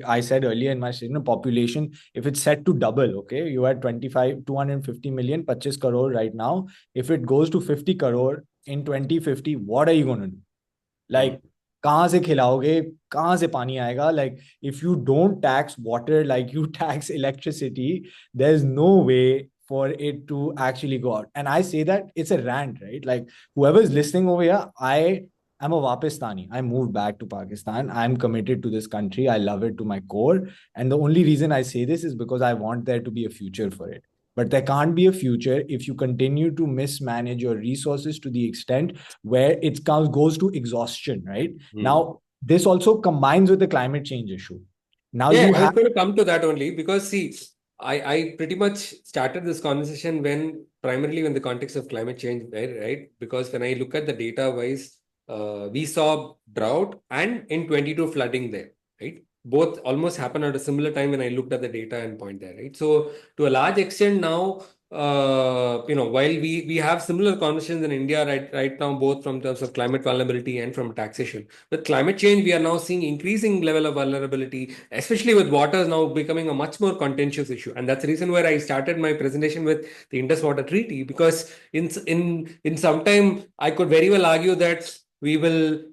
Speaker 6: I said earlier in my statement, population, if it's set to double, okay, you are 250 million, 25 crore right now. If it goes to 50 crore in 2050, what are you going to do? Like, कहाँ से खिलाओगे, कहाँ से पानी आएगा? Like, if you don't tax water like you tax electricity, there's no way for it to actually go out. And I say that it's a rant, right? Like, whoever's listening over here, I am a Wapistani. I moved back to Pakistan. I'm committed to this country. I love it to my core. And the only reason I say this is because I want there to be a future for it. But there can't be a future if you continue to mismanage your resources to the extent where it goes to exhaustion, right? Now, this also combines with the climate change issue. Now,
Speaker 5: I was going to come to that only, because see, I pretty much started this conversation primarily in the context of climate change, right? Because when I look at the data wise, we saw drought and in 22 flooding there, right? Both almost happened at a similar time when I looked at the data and point there, right? So to a large extent now, while we have similar conversations in India right now, both from terms of climate vulnerability and from taxation. With climate change, we are now seeing increasing level of vulnerability, especially with water now becoming a much more contentious issue. And that's the reason where I started my presentation with the Indus Water Treaty, because in some time I could very well argue that we will,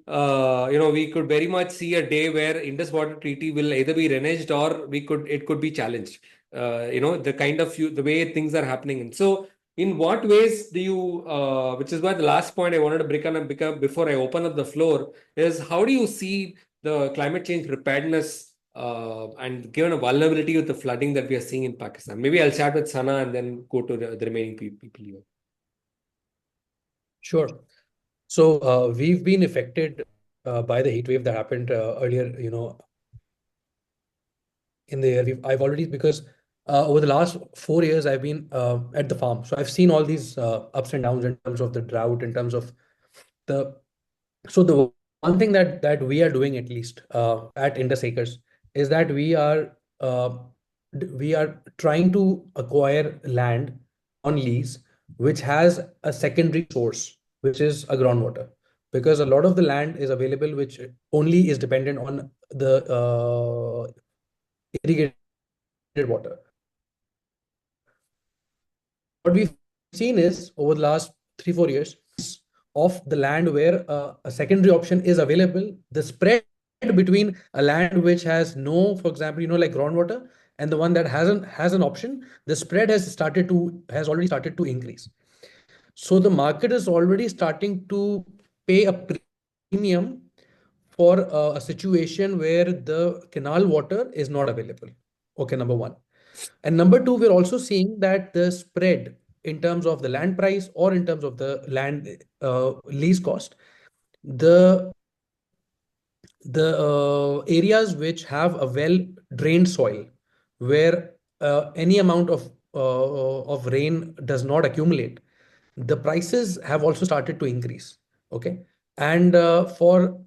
Speaker 5: we could very much see a day where Indus Water Treaty will either be reneged or it could be challenged. The way things are happening. And so, in what ways do you, which is why the last point I wanted to break on before I open up the floor, is how do you see the climate change preparedness and given a vulnerability with the flooding that we are seeing in Pakistan? Maybe I'll start with Sana and then go to the remaining people here.
Speaker 2: Sure. So we've been affected by the heat wave that happened earlier, in the year. I've already, because over the last 4 years, I've been at the farm. So I've seen all these ups and downs in terms of the drought, in terms of the one thing that we are doing, at least at Indus Acres, is that uh, we are trying to acquire land on lease which has a secondary source, which is a groundwater, because a lot of the land is available which only is dependent on the irrigated water. What we've seen is over the last 3-4 years of the land where a secondary option is available, the spread between a land which has no, for example, like groundwater, and the one that has an option, the spread has already started to increase. So the market is already starting to pay a premium for a situation where the canal water is not available. Okay, number one. And number two, we're also seeing that the spread in terms of the land price or in terms of the land lease cost, the areas which have a well drained soil, where any amount of rain does not accumulate, the prices have also started to increase. Okay. And for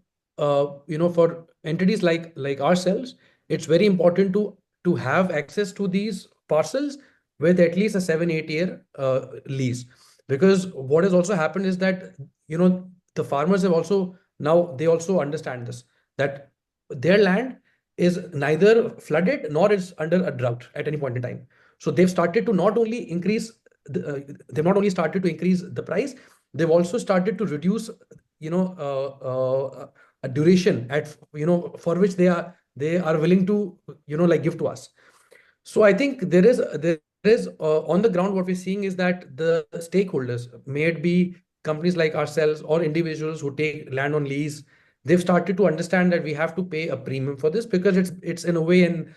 Speaker 2: entities like ourselves, it's very important to have access to these parcels with at least a 7-8 year lease, because what has also happened is that the farmers have also, now they also understand this, that their land is neither flooded nor is under a drought at any point in time. So they've started to not only increase they've not only started to increase the price, they've also started to reduce a duration at for which they are willing to like give to us. So I think there is on the ground, what we're seeing is that the stakeholders, may it be companies like ourselves or individuals who take land on lease, they've started to understand that we have to pay a premium for this, because it's in a way an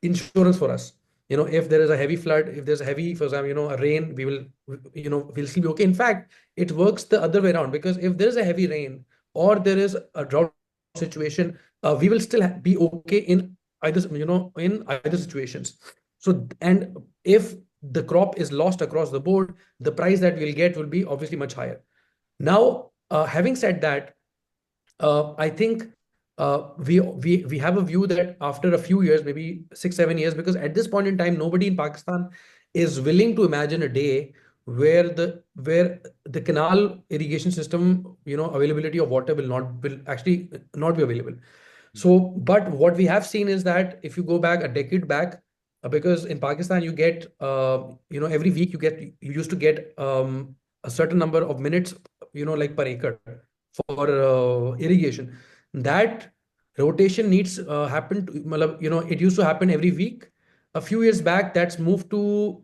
Speaker 2: insurance for us. If there is a heavy flood, if there's a heavy, for example, a rain, we'll still be okay. In fact, it works the other way around, because if there is a heavy rain or there is a drought situation, we will still be okay in either situations. So, and if the crop is lost across the board, the price that we'll get will be obviously much higher. Now, having said that, I think we have a view that after a few years, maybe 6-7 years, because at this point in time, nobody in Pakistan is willing to imagine a day where the canal irrigation system, availability of water will actually not be available. So, but what we have seen is that if you go back a decade back, because in Pakistan you get, every week you used to get a certain number of minutes, like per acre for irrigation. That rotation needs happen to, it used to happen every week. A few years back, that's moved to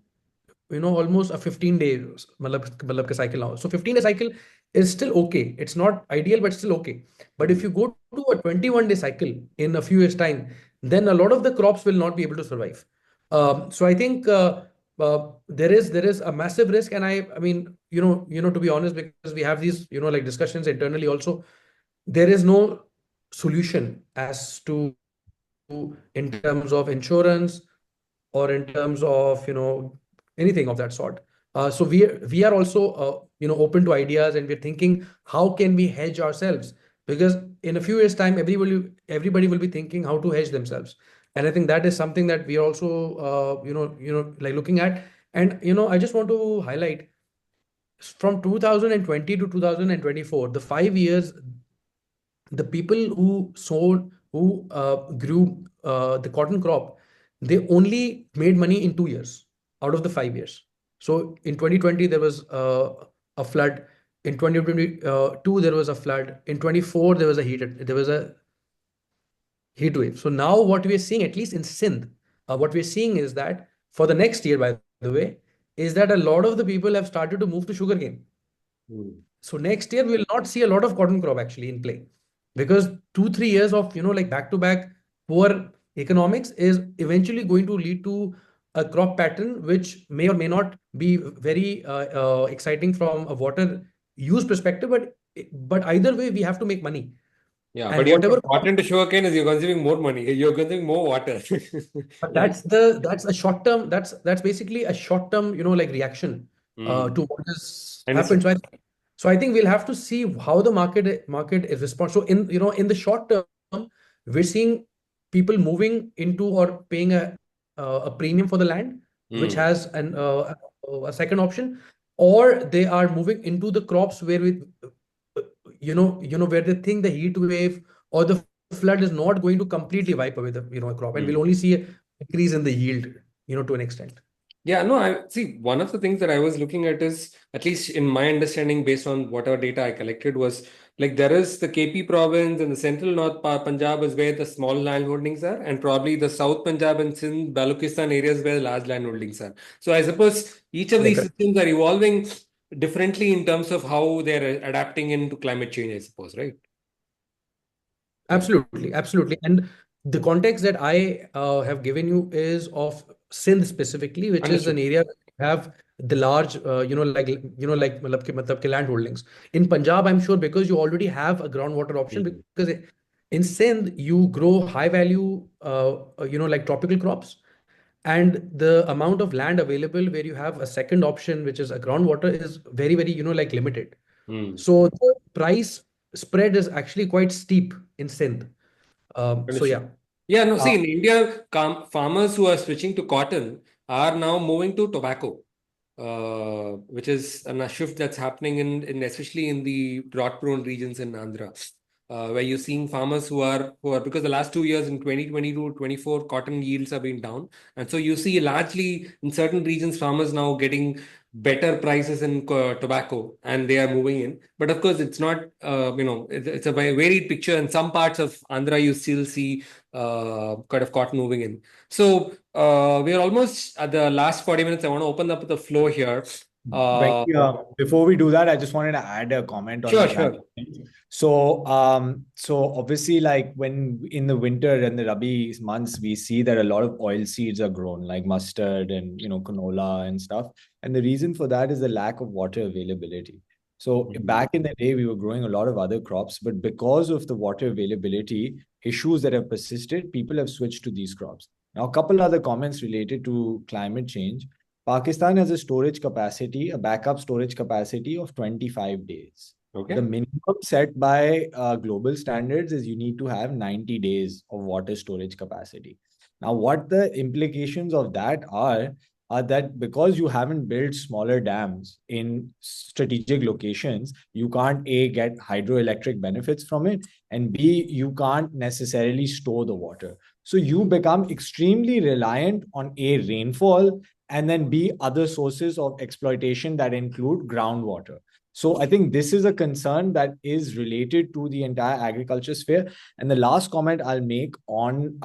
Speaker 2: almost a 15 days matlab ka cycle now. So 15-day cycle is still okay. It's not ideal, but still okay. But if you go to a 21-day cycle in a few years time, then a lot of the crops will not be able to survive. So I think there is a massive risk, and I mean, to be honest, because we have these like discussions internally also, there is no solution as to in terms of insurance or in terms of anything of that sort. So we are also open to ideas, and we're thinking how can we hedge ourselves, because in a few years time everybody will be thinking how to hedge themselves. And I think that is something that we are also like looking at. And I just want to highlight, from 2020 to 2024, the 5 years, the people who grew the cotton crop, they only made money in 2 years out of the 5 years. So in 2020 there was a flood. In 2022 there was a flood. In 24 there was a heat wave. So now what we are seeing, at least in Sindh, what we are seeing is that for the next year, by the way, is that a lot of the people have started to move to sugarcane. So next year we will not see a lot of cotton crop actually in play, because 2-3 years of like back to back poor economics is eventually going to lead to a crop pattern which may or may not be very exciting from a water use perspective, but either way we have to make money.
Speaker 5: Yeah,
Speaker 2: And
Speaker 5: but you're
Speaker 2: whatever,
Speaker 5: water into sugarcane is you're consuming more money. You're consuming more water.
Speaker 2: but that's a short term. That's basically a short term, like reaction to what has happened.
Speaker 5: Understood.
Speaker 2: So So I think we'll have to see how the market is response. So in the short term, we're seeing people moving into or paying a premium for the land, which
Speaker 5: Hmm.
Speaker 2: has a second option, or they are moving into the crops where where they think the heat wave or the flood is not going to completely wipe away the a crop, and we'll only see a increase in the yield, to an extent.
Speaker 5: Yeah, no, I see. One of the things that I was looking at is, at least in my understanding, based on whatever data I collected, was like there is the KP province and the central North Punjab is where the small land holdings are, and probably the South Punjab and Sindh, Balochistan areas where the large land holdings are. So I suppose each of these
Speaker 2: Correct.
Speaker 5: systems are evolving differently in terms of how they're adapting into climate change, I suppose, right?
Speaker 2: Absolutely, absolutely. And the context that I have given you is of Sindh specifically, which is an
Speaker 5: Understood.
Speaker 2: area where you have the large, like matlab ke land holdings. In Punjab, I'm sure because you already have a groundwater option,
Speaker 5: Mhm.
Speaker 2: because in Sindh you grow high value, like tropical crops, and the amount of land available where you have a second option, which is a groundwater, is very, very, like limited.
Speaker 5: Hmm.
Speaker 2: So the price spread is actually quite steep in Sindh. So
Speaker 5: Understood.
Speaker 2: yeah,
Speaker 5: Yeah, no,
Speaker 6: Uh,
Speaker 5: see, in India, farmers who are switching to cotton are now moving to tobacco, which is a shift that's happening in especially in the drought-prone regions in Andhra, where you're seeing farmers who are because the last 2 years in 2022, 24, cotton yields have been down, and so you see largely in certain regions farmers now getting better prices in tobacco, and they are moving in. But of course, it's not it's a very varied picture. In some parts of Andhra, you still see kind of cotton moving in. So we are almost at the last 40 minutes. I want to open up the floor here.
Speaker 6: Venky, before we do that, I just wanted to add a comment on the
Speaker 5: Sure,
Speaker 6: climate
Speaker 5: sure.
Speaker 6: change. So obviously, like when in the winter and the Rabi months, we see that a lot of oil seeds are grown, like mustard and canola and stuff. And the reason for that is the lack of water availability. So back in the day, we were growing a lot of other crops, but because of the water availability issues that have persisted, people have switched to these crops. Now, a couple other comments related to climate change. Pakistan has a storage capacity, a backup storage capacity of 25 days.
Speaker 5: Okay.
Speaker 6: The minimum set by global standards is you need to have 90 days of water storage capacity. Now, what the implications of that are that because you haven't built smaller dams in strategic locations, you can't A, get hydroelectric benefits from it, and B, you can't necessarily store the water. So you become extremely reliant on A, rainfall, and then B, other sources of exploitation that include groundwater. So I think this is a concern that is related to the entire agriculture sphere. And the last comment I'll make on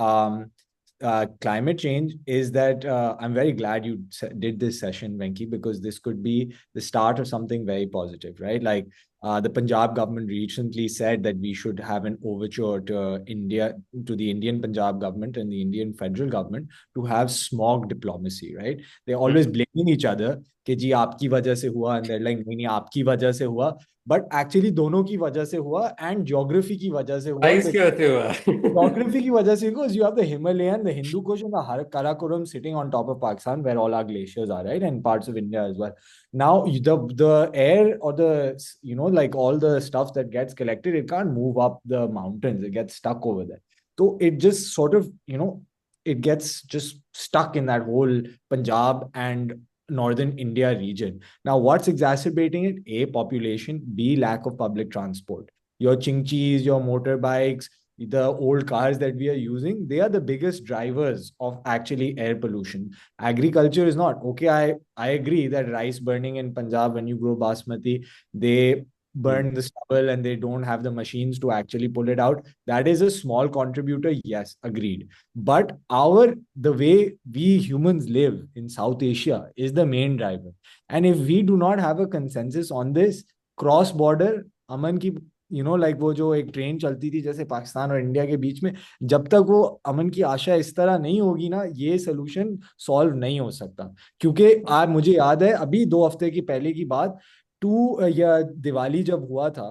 Speaker 6: climate change is that I'm very glad you did this session, Venki, because this could be the start of something very positive, right? Like the Punjab government recently said that we should have an overture to India, to the Indian Punjab government and the Indian federal government to have smog diplomacy, right? They're always blaming each other कि जी आपकी वजह से हुआ and they're like नहीं आपकी वजह से हुआ, but actually दोनों की वजह से हुआ and geography की वजह से हुआ.
Speaker 5: Price क्या होते हुआ?
Speaker 6: Geography की वजह से, because you have the Himalayan, the Hindu Kush, and the Karakoram sitting on top of Pakistan, where all our glaciers are, right, and parts of India as well. Now the air or the like all the stuff that gets collected, it can't move up the mountains. It gets stuck over there. So it just sort of it gets just stuck in that whole Punjab and northern India region. Now, what's exacerbating it? A, population. B, lack of public transport. Your chingchis, your motorbikes, the old cars that we are using, they are the biggest drivers of actually air pollution. Agriculture is not. Okay, I agree that rice burning in Punjab, when you grow basmati, they burn the stubble and they don't have the machines to actually pull it out. That is a small contributor. Yes, agreed. But the way we humans live in South Asia is the main driver. And if we do not have a consensus on this, cross border, अमन की like वो जो एक train चलती थी जैसे पाकिस्तान और India के बीच में, जब तक वो अमन की आशा इस तरह नहीं होगी ना, ये सोल्यूशन सॉल्व नहीं हो सकता. क्योंकि आज मुझे याद है अभी 2 हफ्ते की पहले की बात, या दिवाली जब हुआ था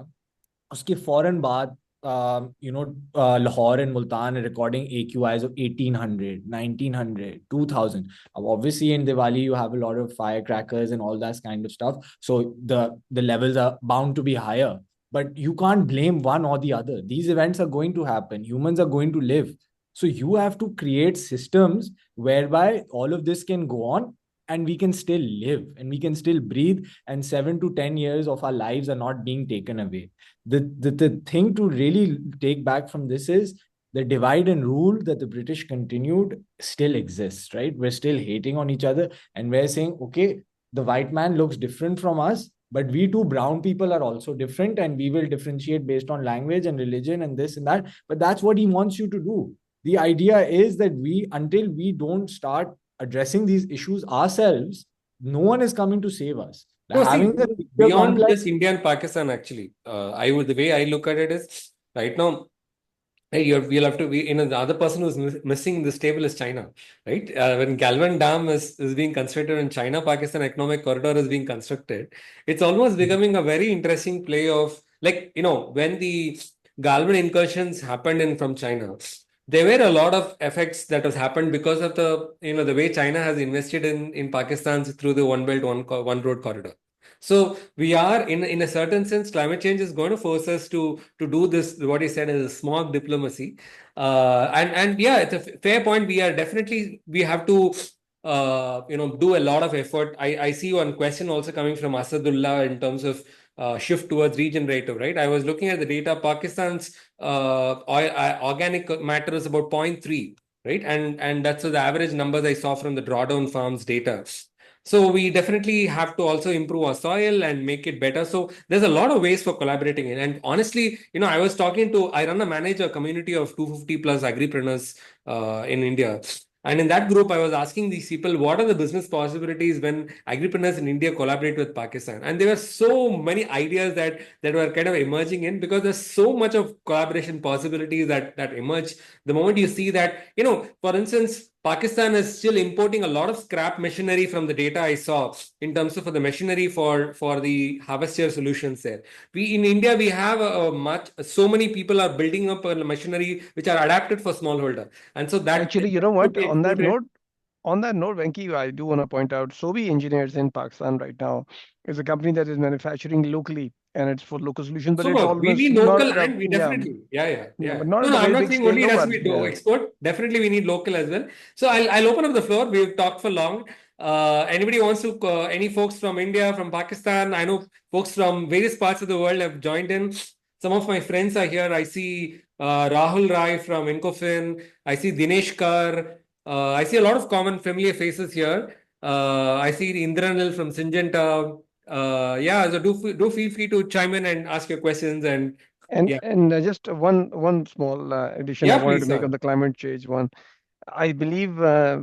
Speaker 6: उसके फौरन बाद Lahore and Multan are recording AQIs of 1800, 1900, 2000. Obviously, in Diwali, you have a lot of firecrackers and all that kind of stuff. So the levels are bound to be higher. But you can't blame one or the other. These events are going to happen. Humans are going to live. So you have to create systems whereby all of this can go on and we can still live and we can still breathe, and 7 to 10 years of our lives are not being taken away. The thing to really take back from this is the divide and rule that the British continued still exists, right? We're still hating on each other and we're saying, okay, the white man looks different from us, but we two brown people are also different and we will differentiate based on language and religion and this and that. But that's what he wants you to do. The idea is that until we don't start addressing these issues ourselves, no one is coming to save us.
Speaker 5: No, see,
Speaker 6: Having a
Speaker 5: beyond
Speaker 6: complex,
Speaker 5: just India and Pakistan, actually, the way I look at it is right now, hey, we'll have to be, the other person who's missing in this table is China, right? When Galvan Dam is being constructed and China-Pakistan economic corridor is being constructed, it's almost becoming a very interesting play of, like, when the Galvan incursions happened in from China, there were a lot of effects that has happened because of the way China has invested in Pakistan through the One Belt, One Road corridor. So we are in a certain sense, climate change is going to force us to do this, what he said is smog diplomacy. And yeah, it's a fair point. We have to do a lot of effort. I see one question also coming from Asadullah in terms of shift towards regenerative, right? I was looking at the data. Pakistan's organic matter is about 0.3, right? And that's the average numbers I saw from the drawdown farms data. So we definitely have to also improve our soil and make it better. So there's a lot of ways for collaborating. And honestly, I manage a community of 250 plus agripreneurs in India. And in that group, I was asking these people, what are the business possibilities when agripreneurs in India collaborate with Pakistan? And there were so many ideas that were kind of emerging in, because there's so much of collaboration possibilities that emerge. The moment you see that, for instance, Pakistan is still importing a lot of scrap machinery from the data I saw in terms of the machinery for the harvester solutions there. In India, we have so many people are building up a machinery which are adapted for smallholder. And so that
Speaker 3: Actually, you know what?
Speaker 5: could be
Speaker 3: On that
Speaker 5: exported.
Speaker 3: note, Venki, I do want to point out Sobi Engineers in Pakistan right now is a company that is manufacturing locally and it's for local solutions, but it's
Speaker 5: Super. We
Speaker 3: almost
Speaker 5: need
Speaker 3: not
Speaker 5: local
Speaker 3: at a
Speaker 5: and we definitely,
Speaker 3: but
Speaker 5: No,
Speaker 3: not at
Speaker 5: no,
Speaker 3: a
Speaker 5: I'm
Speaker 3: very
Speaker 5: not
Speaker 3: big
Speaker 5: saying
Speaker 3: scale
Speaker 5: only it
Speaker 3: though.
Speaker 5: has to
Speaker 3: But
Speaker 5: be export. Definitely, we need local as well. So I'll open up the floor. We've talked for long. Anybody wants to, any folks from India, from Pakistan? I know folks from various parts of the world have joined in. Some of my friends are here. I see Rahul Rai from Incofin. I see Dinesh Kar. I see a lot of common familiar faces here. I see Indranil from Syngenta. So do feel free to chime in and ask your questions and yeah.
Speaker 3: just one small addition I
Speaker 5: Yeah,
Speaker 3: wanted to
Speaker 5: please,
Speaker 3: make on the climate change one. I believe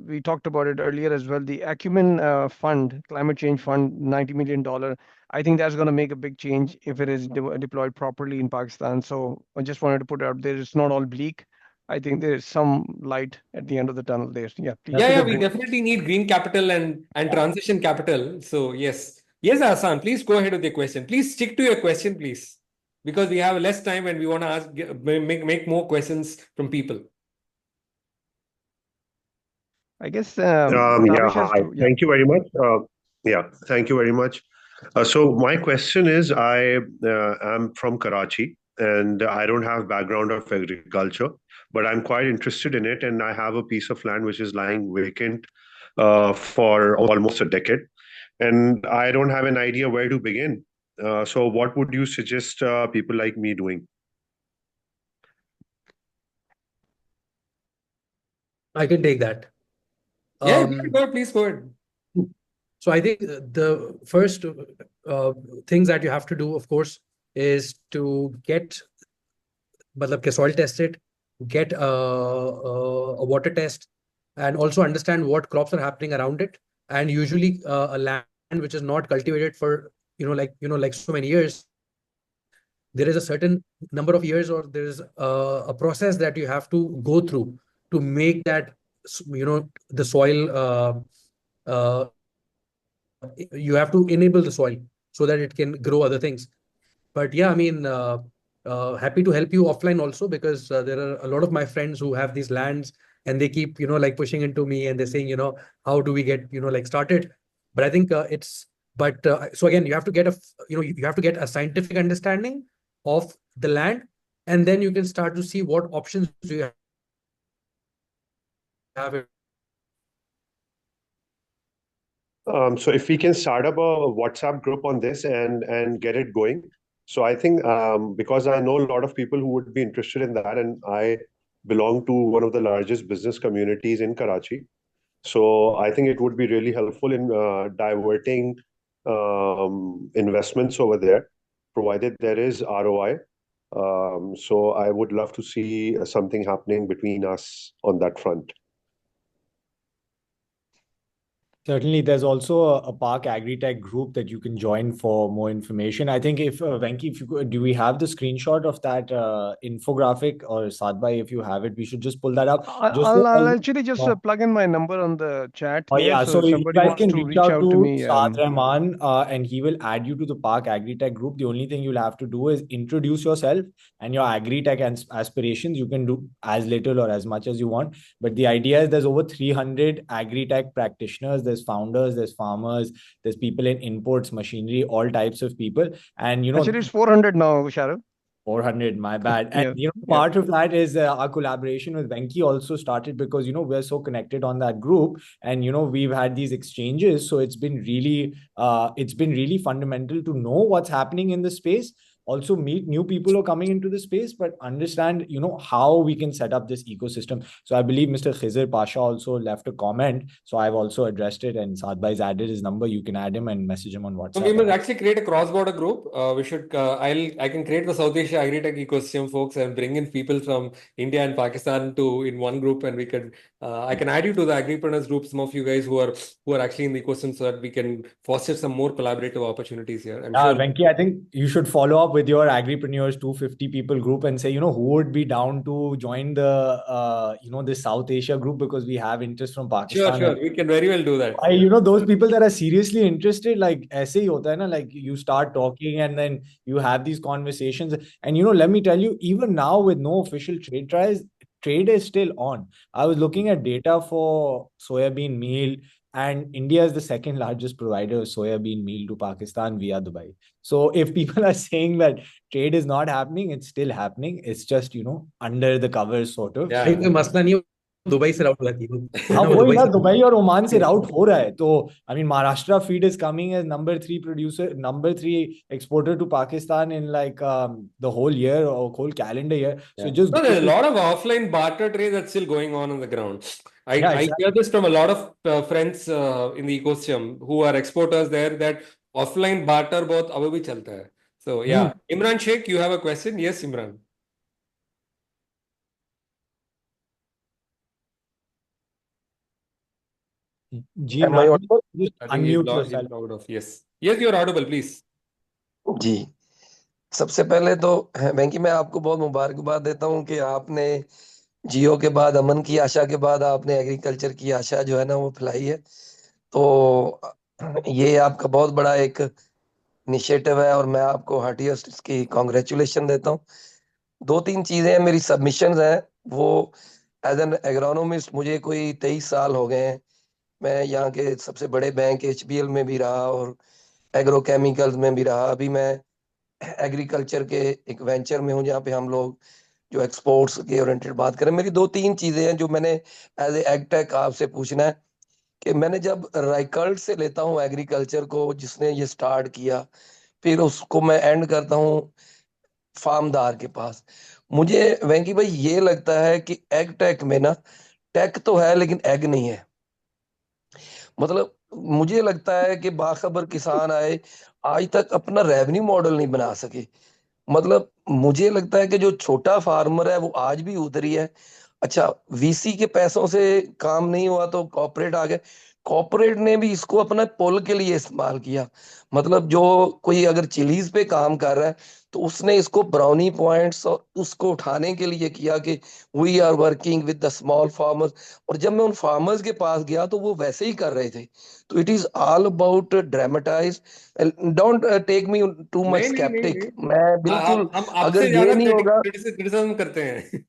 Speaker 3: we talked about it earlier as well. The Acumen fund, climate change fund, $90 million. I think that's going to make a big change if it is deployed properly in Pakistan. So I just wanted to put it out there. It's not all bleak. I think there is some light at the end of the tunnel there. Yeah, please.
Speaker 5: Yeah, we definitely need green capital and transition capital. So yes. Yes, Asan, please go ahead with your question. Please stick to your question, please. Because we have less time and we want to make more questions from people.
Speaker 3: I guess
Speaker 7: Yeah,
Speaker 3: Tavish has
Speaker 7: hi.
Speaker 3: to. Yeah.
Speaker 7: Thank you very much. Thank you very much. So my question is, I am from Karachi and I don't have background of agriculture, but I'm quite interested in it, and I have a piece of land which is lying vacant for almost a decade, and I don't have an idea where to begin. So what would you suggest people like me doing?
Speaker 2: I can take that.
Speaker 5: Yeah, please go ahead.
Speaker 2: So I think the first things that you have to do, of course, is to get soil tested, get a water test, and also understand what crops are happening around it. And usually a land which is not cultivated for like so many years, there is a certain number of years, or there is a process that you have to go through to make that the soil you have to enable the soil so that it can grow other things. But yeah, I mean, happy to help you offline also, because there are a lot of my friends who have these lands, and they keep, like pushing into me, and they're saying, how do we get, like started? But I think so again, you have to get you have to get a scientific understanding of the land, and then you can start to see what options do you have.
Speaker 7: So if we can start up a WhatsApp group on this and get it going. So I think because I know a lot of people who would be interested in that, and I belong to one of the largest business communities in Karachi. So I think it would be really helpful in diverting investments over there, provided there is ROI. So I would love to see something happening between us on that front.
Speaker 6: Certainly, there's also a Park Agritech group that you can join for more information. I think if Venki, if you could, do we have the screenshot of that infographic, or Sadbhai, if you have it, we should just pull that up. Just so
Speaker 3: I'll
Speaker 6: all,
Speaker 3: actually just plug in my number on the chat
Speaker 6: oh
Speaker 3: here.
Speaker 6: yeah,
Speaker 3: So
Speaker 6: so
Speaker 3: if
Speaker 6: you
Speaker 3: somebody
Speaker 6: guys
Speaker 3: wants
Speaker 6: can
Speaker 3: to
Speaker 6: reach
Speaker 3: reach
Speaker 6: out
Speaker 3: out to
Speaker 6: to
Speaker 3: me,
Speaker 6: Saad Rahman, and he will add you to the Park Agritech group. The only thing you'll have to do is introduce yourself and your agritech aspirations. You can do as little or as much as you want, but the idea is there's over 300 agritech practitioners. There's founders, there's farmers, there's people in imports, machinery, all types of people, and
Speaker 3: actually it's 400 now, Sharad.
Speaker 6: 400, my bad. And
Speaker 3: Yeah,
Speaker 6: part of that is our collaboration with Venki also started because we're so connected on that group, and we've had these exchanges. So it's been really fundamental to know what's happening in the space, also meet new people who are coming into the space, but understand how we can set up this ecosystem. So I believe Mr. Khizr Pasha also left a comment, so I've also addressed it, and Saadbhai's added his number. You can add him and message him on
Speaker 5: So
Speaker 6: WhatsApp.
Speaker 5: we must actually create a cross-border group. We should. I can create the South Asia Agritech ecosystem, folks, and bring in people from India and Pakistan to in one group, and we could. I can add you to the agripreneurs group. Some of you guys who are actually in the ecosystem, so that we can foster some more collaborative opportunities here. I'm sure.
Speaker 6: Venki, I think you should follow up with your agripreneurs 250 people group and say, who would be down to join the, this South Asia group, because we have interest from Pakistan.
Speaker 5: Sure. We can very well do that.
Speaker 6: Those people that are seriously interested, like ऐसे ही होता है ना, like you start talking and then you have these conversations. And, let me tell you, even now with no official trade trials, trade is still on. I was looking at data for soybean meal, and India is the second largest provider of soybean meal to Pakistan via Dubai. So if people are saying that trade is not happening, it's still happening. It's just, under the covers sort of.
Speaker 5: Yeah.
Speaker 2: कोई मसला नहीं है, Dubai से राउट होती है।
Speaker 6: हाँ,
Speaker 2: वो
Speaker 6: वही ना,
Speaker 2: से-
Speaker 6: दुबई और ओमान से राउट हो रहा है। तो I mean Maharashtra feed is coming as number 3 exporter to Pakistan in like the whole year or whole calendar year. So just
Speaker 5: No, there's a lot of offline barter trade that's still going on the ground. I
Speaker 6: exactly.
Speaker 5: hear this from a lot of friends in the ecosystem who are exporters there, that offline barter both abhi bhi chalta hai. So yeah, Imran Sheikh, you have a question? Yes, Imran.
Speaker 6: जी
Speaker 8: Am I
Speaker 6: Imran,
Speaker 8: audible?
Speaker 6: just
Speaker 5: I think he's
Speaker 6: unmute
Speaker 5: logged
Speaker 6: yourself.
Speaker 5: out of. Yes, you're audible, please.
Speaker 8: जी, सबसे पहले तो वेंकी, मैं आपको बहुत मुबारकबाद देता हूँ कि आपने जियो के बाद, अमन की आशा के बाद, आपने एग्रीकल्चर की आशा जो है ना वो फैलाई है। तो ये आपका बहुत बड़ा एक इनिशिएटिव है और मैं आपको हार्टिएस्ट इसकी कांग्रेचुलेशन देता हूँ। 2-3 चीजें हैं, मेरी सबमिशंस हैं वो एज एन एग्रोनॉमिस्ट, मुझे कोई 23 साल हो गए हैं। मैं यहाँ के सबसे बड़े बैंक HBL में भी रहा और एग्रोकेमिकल्स में भी रहा। अभी मैं एग्रीकल्चर के एक वेंचर में हूँ जहाँ पे हम लोग जो एक्सपोर्ट्स के ओरिएंटेड बात करें। मेरी 2-3 चीजें हैं जो मैंने एज ए एग्टेक आपसे पूछना है कि मैंने जब राइकल्ट से लेता हूँ एग्रीकल्चर को, जिसने ये स्टार्ट किया, फिर उसको मैं एंड करता हूँ फार्मदार के पास। मुझे वेंकी भाई ये लगता है कि एग टेक में ना टेक तो है लेकिन एग नहीं है। मतलब मुझे लगता है कि बाखबर किसान आए आज तक अपना रेवेन्यू मॉडल नहीं बना सके। मतलब मुझे लगता है कि जो छोटा फार्मर है वो आज भी उतरी है। अच्छा, VC के पैसों से काम नहीं हुआ तो कॉर्पोरेट आ गए। कॉर्पोरेट ने भी इसको अपना पुल के लिए इस्तेमाल किया। मतलब जो कोई अगर चिलीज पे काम कर रहा है तो उसने इसको ब्राउनी पॉइंट्स और उसको उठाने के लिए किया कि we are working with the small farmers. और जब मैं उन फार्मर्स के पास गया तो वो वैसे ही कर रहे थे। तो it is all about dramatize. Don't take me too much
Speaker 5: नहीं नहीं नहीं
Speaker 8: स्केप्टिक,
Speaker 5: नहीं,
Speaker 8: मैं बिल्कुल,
Speaker 5: हम
Speaker 8: अगर
Speaker 5: आपसे
Speaker 8: ये
Speaker 5: ज्यादा
Speaker 8: नहीं होगा,
Speaker 5: क्रिटिसिज्म करते हैं।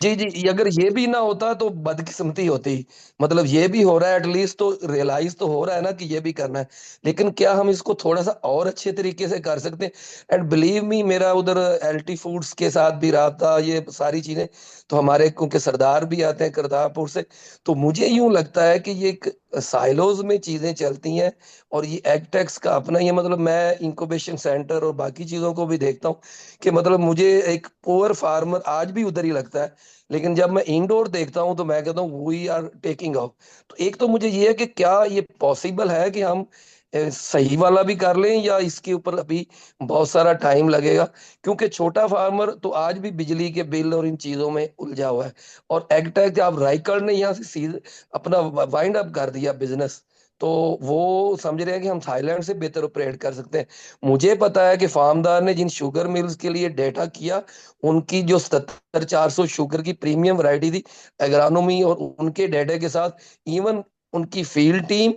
Speaker 8: जी जी, अगर ये भी ना होता तो बदकिस्मती होती। मतलब ये भी हो रहा है, एटलीस्ट तो रियलाइज तो हो रहा है ना कि ये भी करना है। लेकिन क्या हम इसको थोड़ा सा और अच्छे तरीके से कर सकते हैं? एंड बिलीव मी, मेरा उधर एलटी फूड्स के साथ भी रहा, ये सारी चीजें, तो हमारे क्योंकि सरदार भी आते हैं करतारपुर से, तो मुझे यूं लगता है कि ये एक साइलोज में चीजें चलती हैं। और ये एगटेक्स का अपना ये, मतलब मैं इंक्यूबेशन सेंटर और बाकी चीजों को भी देखता हूँ कि मतलब मुझे एक पुअर फार्मर आज भी उधर ही लगता है। लेकिन जब मैं इंडोर देखता हूं तो मैं कहता हूँ वी आर टेकिंग ऑफ। तो एक तो मुझे ये है कि क्या ये पॉसिबल है कि हम सही वाला भी कर लें, या इसके ऊपर अभी बहुत सारा टाइम लगेगा? क्योंकि छोटा फार्मर तो आज भी बिजली के बिल और इन चीजों में उलझा हुआ है। और एग्टेक आप राइकर ने यहाँ से सीधे अपना वाइंड अप कर दिया बिजनेस, तो वो समझ रहे हैं कि हम थाईलैंड से बेहतर ऑपरेट कर सकते हैं। मुझे पता है कि फार्मदार ने जिन शुगर मिल्स के लिए डेटा किया, उनकी जो 77-400 शुगर की प्रीमियम वैरायटी थी, एग्रानोमी और उनके डेटा के साथ, इवन उनकी फील्ड टीम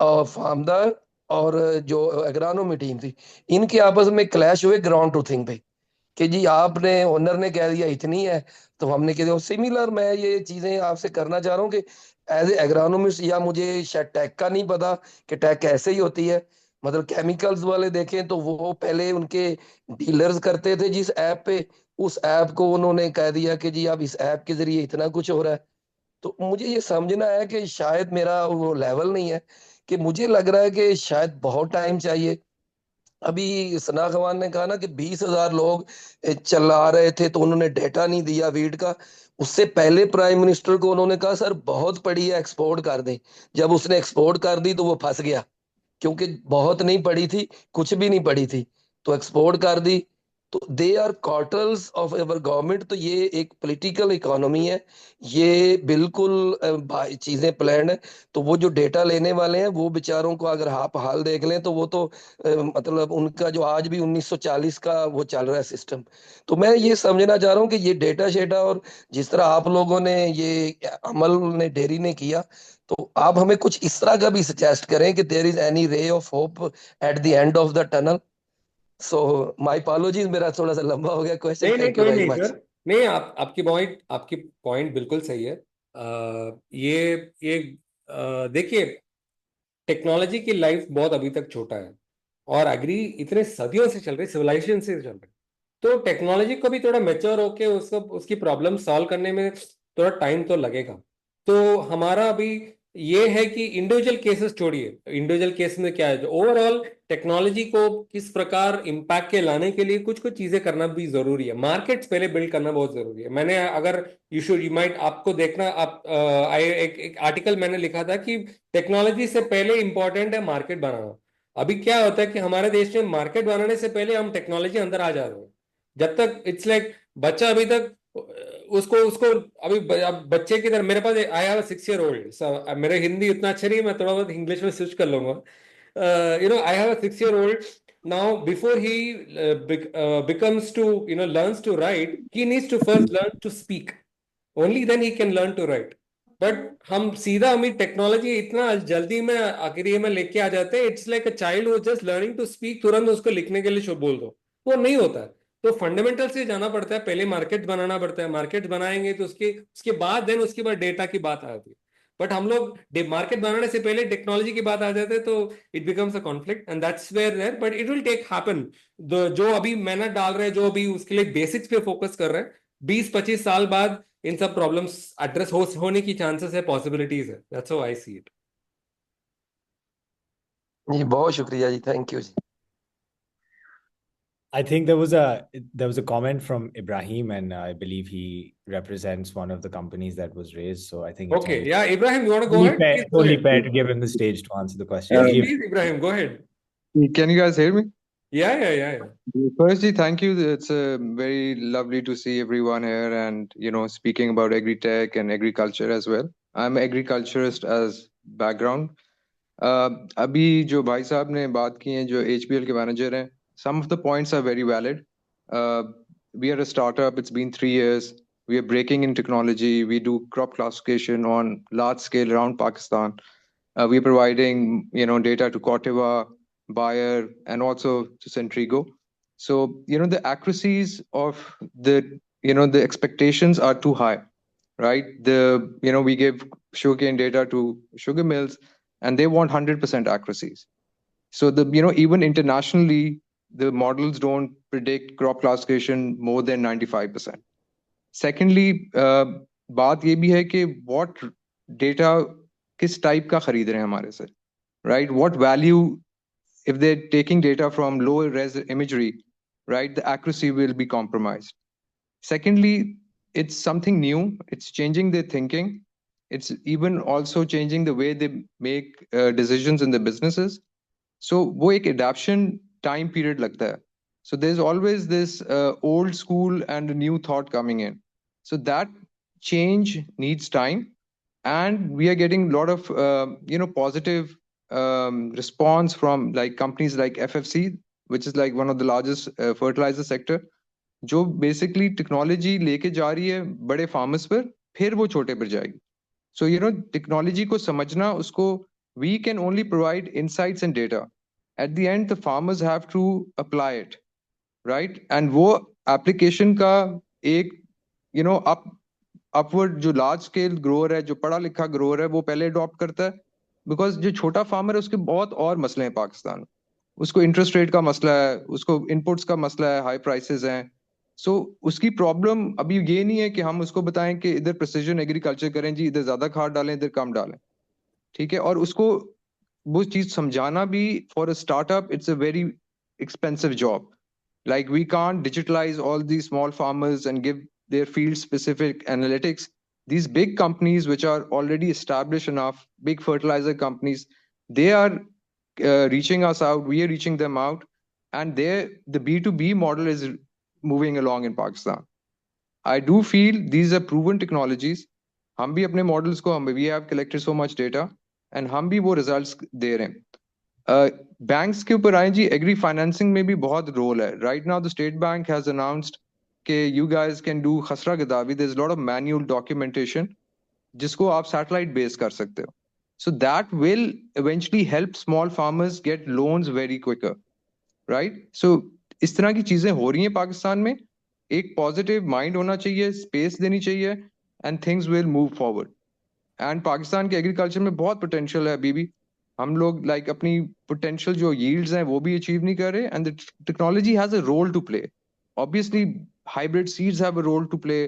Speaker 8: और फार्मदार और जो एग्रानोमी टीम थी, इनके आपस में क्लैश हुए ग्राउंड ट्रूथिंग पे कि जी आपने, ओनर ने कह दिया इतनी है, तो हमने कह दिया सिमिलर। मैं ये चीजें आपसे करना चाह रहा हूँ कि एज ए एग्रानोमिस्ट, या मुझे शायद टैग का नहीं पता कि टैग कैसे ही होती है। मतलब केमिकल्स वाले देखें तो वो पहले उनके डीलर्स करते थे जिस ऐप पे, उस ऐप को उन्होंने कह दिया कि जी अब इस ऐप के जरिए इतना कुछ हो रहा है। तो मुझे ये समझना है कि शायद मेरा वो लेवल नहीं है, कि मुझे लग रहा है कि शायद बहुत टाइम चाहिए। अभी सना खवान ने कहा ना कि 20,000 लोग चला रहे थे तो उन्होंने डेटा नहीं दिया वीट का। उससे पहले प्राइम मिनिस्टर को उन्होंने कहा सर बहुत पड़ी है, एक्सपोर्ट कर दें। जब उसने एक्सपोर्ट कर दी तो वो फंस गया, क्योंकि बहुत नहीं पड़ी थी, कुछ भी नहीं पड़ी थी, तो एक्सपोर्ट कर दी। तो they are cartels of our government. तो ये एक पॉलिटिकल इकोनॉमी है, ये बिल्कुल चीजें प्लान है। तो वो जो डेटा लेने वाले हैं वो बेचारों को अगर आप हाल देख लें तो वो तो मतलब उनका जो आज भी 1940 का वो चल रहा है सिस्टम। तो मैं ये समझना चाह रहा हूँ कि ये डेटा शेटा और जिस तरह आप लोगों ने ये अमल ने डेयरी ने किया, तो आप हमें कुछ इस तरह का भी सजेस्ट करें कि there is any ray of hope at the end of the tunnel. So my apologies, मेरा थोड़ा सा लंबा हो गया क्वेश्चन।
Speaker 5: नहीं नहीं,
Speaker 8: थैंक यू
Speaker 5: कोई
Speaker 8: वेरी
Speaker 5: नहीं
Speaker 8: मच।
Speaker 5: सर। नहीं, आपकी पॉइंट बिल्कुल सही है। ये देखिए, टेक्नोलॉजी की लाइफ बहुत अभी तक छोटा है, और एग्री इतने सदियों से चल रही, सिविलाइजेशन से चल रही। तो टेक्नोलॉजी को भी थोड़ा मेच्योर होके उसको उसकी प्रॉब्लम सॉल्व करने में थोड़ा टाइम तो लगेगा। तो हमारा अभी ये है कि इंडिविजुअल केसेस छोड़िए, इंडिविजुअल केस में क्या है, जो ओवरऑल टेक्नोलॉजी को किस प्रकार इम्पैक्ट के लाने के लिए कुछ कुछ चीजें करना भी जरूरी है। मार्केट्स पहले बिल्ड करना बहुत जरूरी है। मैंने अगर यू माइट आपको देखना, आप एक आर्टिकल मैंने लिखा था कि टेक्नोलॉजी से पहले इंपॉर्टेंट है मार्केट बनाना। अभी क्या होता है कि हमारे देश में मार्केट बनाने से पहले हम टेक्नोलॉजी अंदर आ जा रहे हैं। जब तक इट्स लाइक बच्चा अभी तक उसको उसको अभी अब बच्चे की तरह, मेरे पास आई हैव 6 year old, मेरे हिंदी उतना अच्छा नहीं है, मैं थोड़ा बहुत इंग्लिश में स्विच कर लूंगा। I have 6 year old now. Before he becomes to learns to write, he needs to first learn to speak. Only then he can learn to write. But हमें टेक्नोलॉजी इतना जल्दी में आखिरी में लेके आ जाते हैं। It's like a child who just learning to speak, तुरंत उसको लिखने के लिए बोल दो, वो नहीं होता है। तो फंडामेंटल से जाना पड़ता है, पहले मार्केट बनाना पड़ता है। मार्केट बनाएंगे तो उसके उसके बाद देन उसके बाद डेटा की बात आती है। बट हम लोग मार्केट बनाने से पहले टेक्नोलॉजी की बात आ जाते हैं, तो it becomes a conflict, and that's where there, but it will take happen. जो अभी मेहनत डाल रहे हैं, जो अभी उसके लिए बेसिक्स पे फोकस कर रहे हैं, 20-25 साल बाद इन सब प्रॉब्लम्स एड्रेस होने की चांसेस है, पॉसिबिलिटीज है। That's how I see it.
Speaker 8: जी बहुत शुक्रिया जी, थैंक यू जी।
Speaker 6: I think there was a comment from Ibrahim, and I believe he represents one of the companies that was raised. So I think it's
Speaker 5: Okay, yeah, Ibrahim, you want to go ahead? Please go
Speaker 6: only
Speaker 5: ahead.
Speaker 6: fair to give him the stage to answer the question.
Speaker 5: Please,
Speaker 6: If
Speaker 5: please, Ibrahim, go ahead.
Speaker 9: Can you guys hear me?
Speaker 5: Yeah.
Speaker 9: Firstly, thank you. It's very lovely to see everyone here and, speaking about agri-tech and agriculture as well. I'm an agriculturist as background. अभी जो भाई साहब ने बात की है, जो HPL के मैनेजर हैं, some of the points are very valid. We are a startup. It's been 3 years. We are breaking in technology. We do crop classification on large scale around Pakistan. We are providing, data to Corteva, Bayer, and also to Centrigo. So, the accuracies of the expectations are too high, right? We give sugarcane data to sugar mills, and they want 100% accuracies. So even internationally, the models don't predict crop classification more than 95%. Secondly, बात ये भी है कि what data किस type का खरीद रहे हैं हमारे से, right? What value, if they're taking data from low res imagery, right, the accuracy will be compromised. Secondly, it's something new. It's changing their thinking. It's even also changing the way they make decisions in the businesses. So वो एक adaptation time period लगता है. So there's always this old school and new thought coming in. So that change needs time, and we are getting a lot of positive response from like companies like FFC, which is like one of the largest fertilizer sector, जो basically technology लेके जा रही है बड़े farmers पर, फिर वो छोटे पर जाएगी. So technology को समझना, उसको we can only provide insights and data. At the end, the farmers have to apply it, right? And वो application का एक upward जो large scale grower है, जो पढ़ा लिखा grower है, वो पहले adopt करता है, because जो छोटा farmer है उसके बहुत और मसले हैं पाकिस्तान में. उसको interest rate का मसला है, उसको inputs का मसला है, high prices हैं. So उसकी problem अभी ये नहीं है कि हम उसको बताएं कि इधर precision agriculture करें जी, इधर ज्यादा खाद डालें, इधर कम डालें, ठीक है? और उसको वो चीज समझाना भी, for a startup, it's a very expensive job. Like we can't digitalize all these small farmers and give their field specific analytics. These big companies, which are already established enough, big fertilizer companies, they are reaching us out, we are reaching them out, and the B2B model is moving along in Pakistan. I do feel these are proven technologies. हम भी अपने models को, we have collected so much data, and हम भी वो results दे रहे हैं. Banks के ऊपर आए जी, agri financing में भी बहुत role है. Right now, the State Bank has announced कि you guys can do खसरा गदावी. There's a lot of manual documentation जिसको आप satellite based कर सकते हो. So that will eventually help small farmers get loans very quicker, right? So इस तरह की चीजें हो रही हैं पाकिस्तान में. एक पॉजिटिव माइंड होना चाहिए, स्पेस देनी चाहिए, and things will move forward. And Pakistan के एग्रीकल्चर में बहुत पोटेंशियल है अभी भी. हम लोग लाइक अपनी पोटेंशियल जो यील्ड्स हैं वो भी अचीव नहीं कर रहे, and the technology has a role to play. Obviously hybrid seeds have a role to play,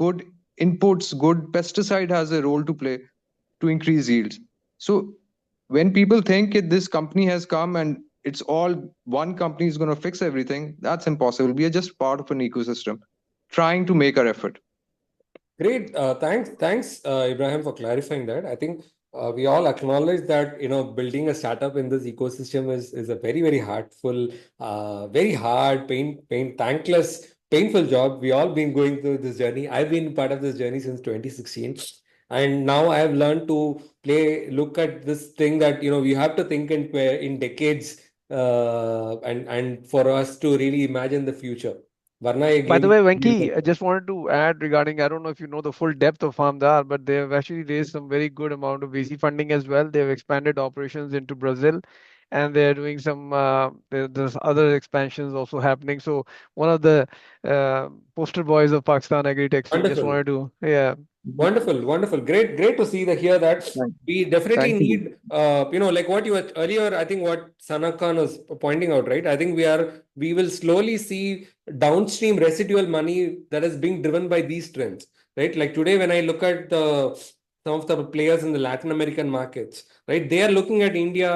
Speaker 9: good inputs, good pesticide has a role to play to increase yields. So when people think that this company has come and it's all one company is going to fix everything, that's impossible. We are just part of an ecosystem trying to make our effort.
Speaker 5: Great. Thanks, Ibrahim, for clarifying that. I think we all acknowledge that building a startup in this ecosystem is a very, very heartful, very hard, thankless, painful job. We all been going through this journey. I've been part of this journey since 2016, and now I have learned to look at this thing that we have to think in decades, and for us to really imagine the future.
Speaker 3: By the way, Venki, I just wanted to add regarding, I don't know if you know the full depth of Farmdar, but they have actually raised some very good amount of VC funding as well. They have expanded operations into Brazil, and they're doing some, there's other expansions also happening. So one of the poster boys of Pakistan Agritech. So just
Speaker 5: Wonderful.
Speaker 3: wanted to, yeah.
Speaker 5: Wonderful. Great to see that here that we definitely
Speaker 9: Thank you.
Speaker 5: need, like what you were earlier, I think what Sana Khan was pointing out, right? I think we will slowly see downstream residual money that is being driven by these trends, right? Like today, when I look at some of the players in the Latin American markets, right? They are looking at India,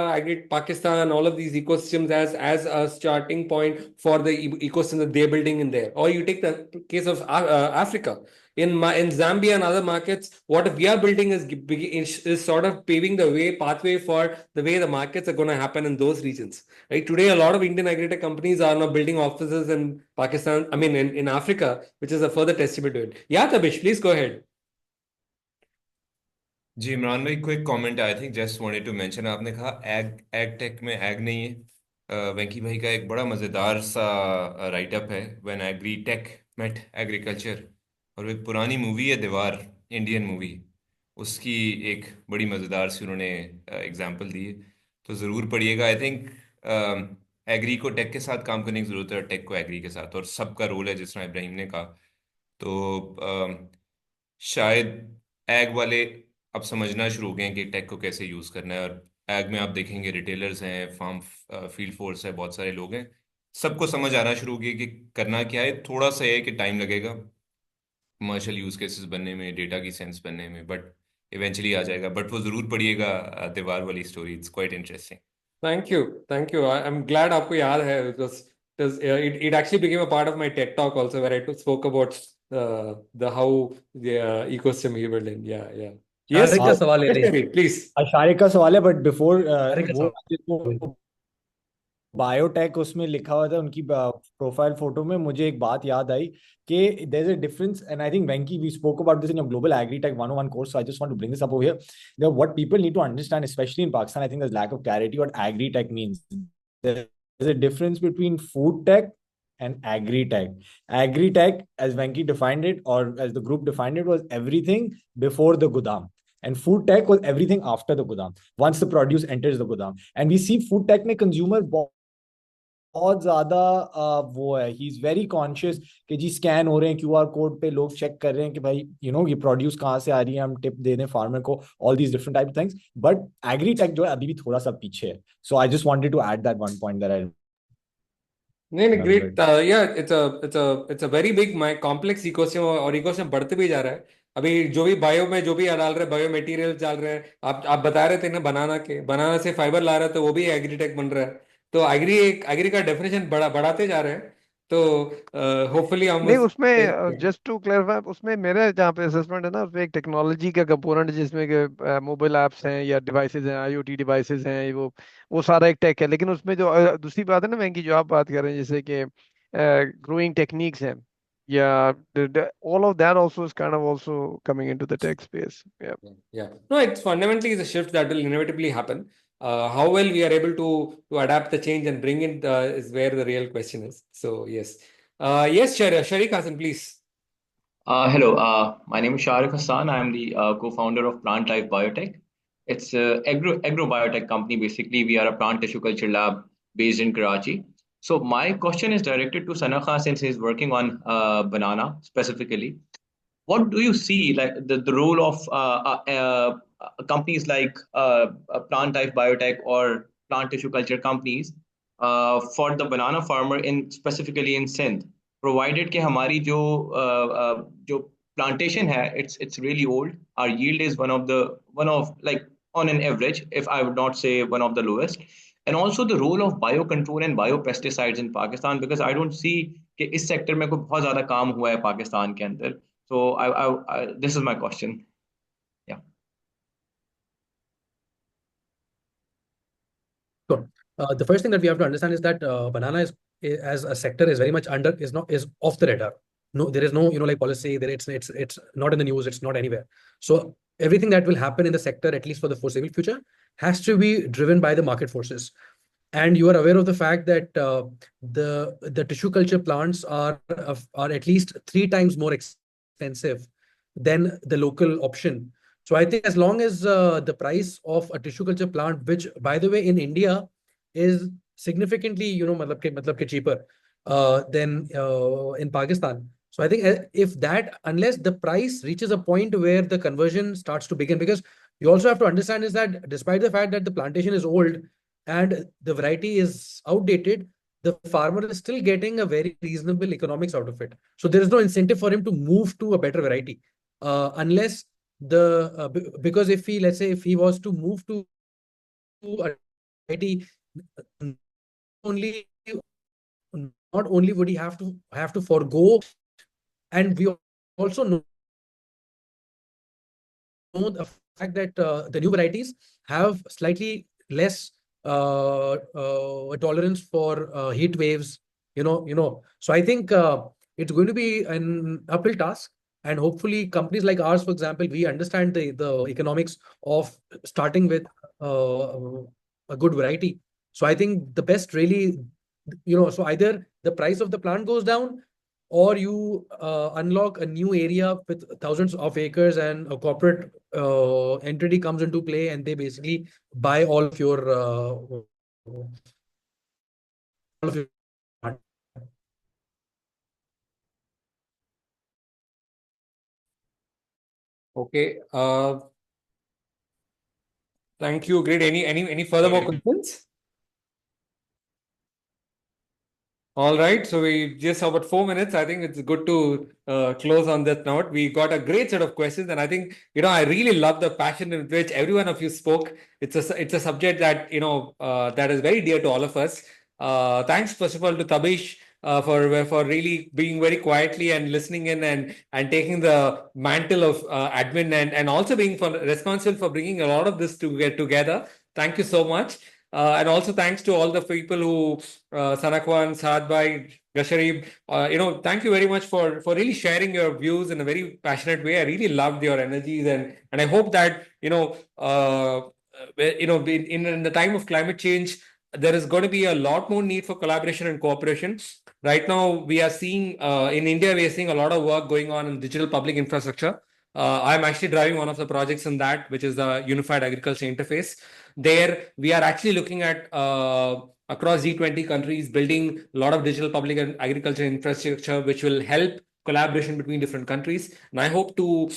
Speaker 5: Pakistan, all of these ecosystems as a starting point for the ecosystem that they're building in there. Or you take the case of Africa. In Zambia and other markets, what we are building is sort of paving the pathway for the way the markets are going to happen in those regions. Right? Today, a lot of Indian agritech companies are now building offices in Pakistan, in Africa, which is a further testament to it. Yeah, Tabish, please go ahead.
Speaker 4: जी इमरान भाई, quick comment I think just wanted to mention, आपने कहा egg take में egg नहीं है। वेंकी भाई का एक बड़ा मज़ेदार सा राइटअप है, when agri tech met agriculture, और वो एक पुरानी मूवी है दीवार, इंडियन मूवी, उसकी एक बड़ी मज़ेदार सी उन्होंने एग्जांपल दी है। तो ज़रूर पढ़िएगा। आई थिंक एग्री को टेक के साथ काम करने की ज़रूरत है, टेक को एग्री के साथ, और सबका रोल है जिस तरह इब्राहिम ने कहा। तो शायद एग वाले अब समझना शुरू हो गए हैं कि टेक को कैसे यूज़ करना है। और एग में आप देखेंगे रिटेलर्स हैं, फार्म फील्ड फोर्स है, बहुत सारे लोग हैं, सबको समझ आना शुरू हो गया कि करना क्या है। थोड़ा सा है कि टाइम लगेगा कमर्शियल यूज़ केसेस बनने में, डेटा की सेंस बनने में, बट इवेंचुअली आ जाएगा। बट वो ज़रूर पढ़िएगा दीवार वाली story, it's quite interesting.
Speaker 5: Thank you. Thank you. I'm glad आपको याद है, because it actually became a part of my TED talk also, where I spoke about the how the ecosystem he built in. Yeah. Yes,
Speaker 2: Shariq का सवाल है
Speaker 5: yes, Sharif, please.
Speaker 6: Shariq का सवाल है, but before
Speaker 2: Shariq का
Speaker 6: वो
Speaker 2: सवाल।
Speaker 6: बायोटेक उसमें लिखा हुआ था उनकी प्रोफाइल फोटो में, मुझे एक बात याद आई कि there is a difference, and I think Venky we spoke about this in your global agritech 101 course, so I just want to bring this up over here. What people need to understand, especially in Pakistan, I think there's lack of clarity what agri-tech means. There's a difference between food tech and agri-tech. Agri-tech, as Venki defined it, or as the group defined it, was everything before the Godam. And food tech was everything after the Godam, once the produce enters the Godam. And we see food tech में consumer बहुत ज्यादा वो है, he is very conscious कि जी scan हो रहे हैं QR code पे, लोग चेक कर रहे हैं कि भाई ये प्रोड्यूस कहाँ से आ रही है, हम टिप दे दें फार्मर को, all these different type things. But agritech जो है अभी भी थोड़ा सा पीछे है। So I just wanted to add that one point that I
Speaker 5: नहीं, great. Yeah, it's a very big complex ecosystem, और ecosystem बढ़ते भी जा रहा है। अभी जो भी बायो में जो भी डाल रहे हैं, बायो मटेरियल डाल रहे हैं, आप बता रहे थे ना, बनाना से फाइबर ला रहे हैं, तो वो भी एग्रीटेक बन रहा है। तो एग्री का डेफिनेशन बढ़ाते जा रहे हैं। तो होपफुली हम
Speaker 3: नहीं, उसमें जस्ट टू क्लैरिफाई, उसमें मेरे जहाँ पे असेसमेंट है ना, उसमें एक टेक्नोलॉजी का कंपोनेंट जिसमें कि मोबाइल ऐप्स हैं या डिवाइसेस हैं, आईओटी डिवाइसेस हैं, वो सारा एक टेक है। लेकिन उसमें जो दूसरी बात है ना वेंकी, जो आप बात कर रहे हैं, जैसे कि ग्रोइंग टेक्निक्स हैं, या all of that also is kind of also coming into the tech space.
Speaker 5: Yeah. No, it's fundamentally is a shift that will inevitably happen. How well we are able to adapt the change and bring it is where the real question is. So yes. Yes, Sharik Hassan, please.
Speaker 10: Hello, my name is Sharik Hassan. I am the co-founder of Plant Life Biotech. It's a agrobiotech company. Basically, we are a plant tissue culture lab based in Karachi. So my question is directed to Sana Khan, since he's working on banana specifically. What do you see like the role of companies like Plant Life Biotech or plant tissue culture companies for the banana farmer in specifically in Sindh, provided कि हमारी जो plantation है, it's really old. Our yield is one of like on an average, if I would not say one of the lowest. And also the role of biocontrol and biopesticides in Pakistan, because I don't see कि इस sector में कोई बहुत ज्यादा काम हुआ है पाकिस्तान के अंदर. So this is my question. Yeah.
Speaker 2: Sure. The first thing that we have to understand is that banana as a sector is very much is off the radar. No, there is no like policy there. It's not in the news. It's not anywhere. So everything that will happen in the sector, at least for the foreseeable future, has to be driven by the market forces. And you are aware of the fact that the tissue culture plants are at least 3 times more expensive than the local option. So I think as long as the price of a tissue culture plant, which by the way in India is significantly मतलब के cheaper than in Pakistan. So I think if that, unless the price reaches a point where the conversion starts to begin, because you also have to understand is that despite the fact that the plantation is old and the variety is outdated, the farmer is still getting a very reasonable economics out of it. So there is no incentive for him to move to a better variety unless because if he, let's say, if he was to move to a variety, only not only would he have to forgo, and we also know the fact that the new varieties have slightly less tolerance for heat waves. So I think it's going to be an uphill task. And hopefully companies like ours, for example, we understand the economics of starting with a good variety. So I think the best really, so either the price of the plant goes down, or you unlock a new area with thousands of acres, and a corporate entity comes into play, and they basically buy all of your
Speaker 5: Okay. Thank you. Great. Any further more questions? All right. So we just have about 4 minutes. I think it's good to close on that note. We got a great set of questions, and I think I really love the passion in which every one of you spoke. It's a subject that that is very dear to all of us. Thanks first of all to Tabish for really being very quietly and listening in and taking the mantle of admin and also being responsible for bringing a lot of this to get together. Thank you so much. And also thanks to all the people who, Sanakwan, Saadbhai, Gasharib, thank you very much for really sharing your views in a very passionate way. I really loved your energies, and I hope that, in the time of climate change, there is going to be a lot more need for collaboration and cooperation. Right now, we are seeing, in India, we are seeing a lot of work going on in digital public infrastructure. I'm actually driving one of the projects in that, which is the Unified Agriculture Interface. There, we are actually looking at across G20 countries building a lot of digital public and agriculture infrastructure, which will help collaboration between different countries. And I hope to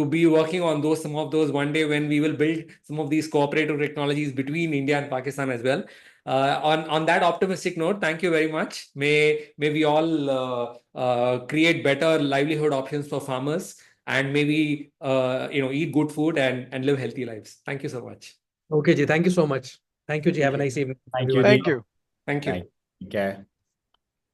Speaker 5: be working on some of those one day when we will build some of these cooperative technologies between India and Pakistan as well. On that optimistic note, thank you very much. May we all create better livelihood options for farmers, and maybe eat good food and live healthy lives. Thank you so much.
Speaker 2: Okay, Ji. Thank you so much. Thank you, Ji. Have a nice evening,
Speaker 6: Thank you,
Speaker 2: everyone.
Speaker 3: Thank
Speaker 6: Deep.
Speaker 3: you.
Speaker 5: Thank you.
Speaker 6: Take care.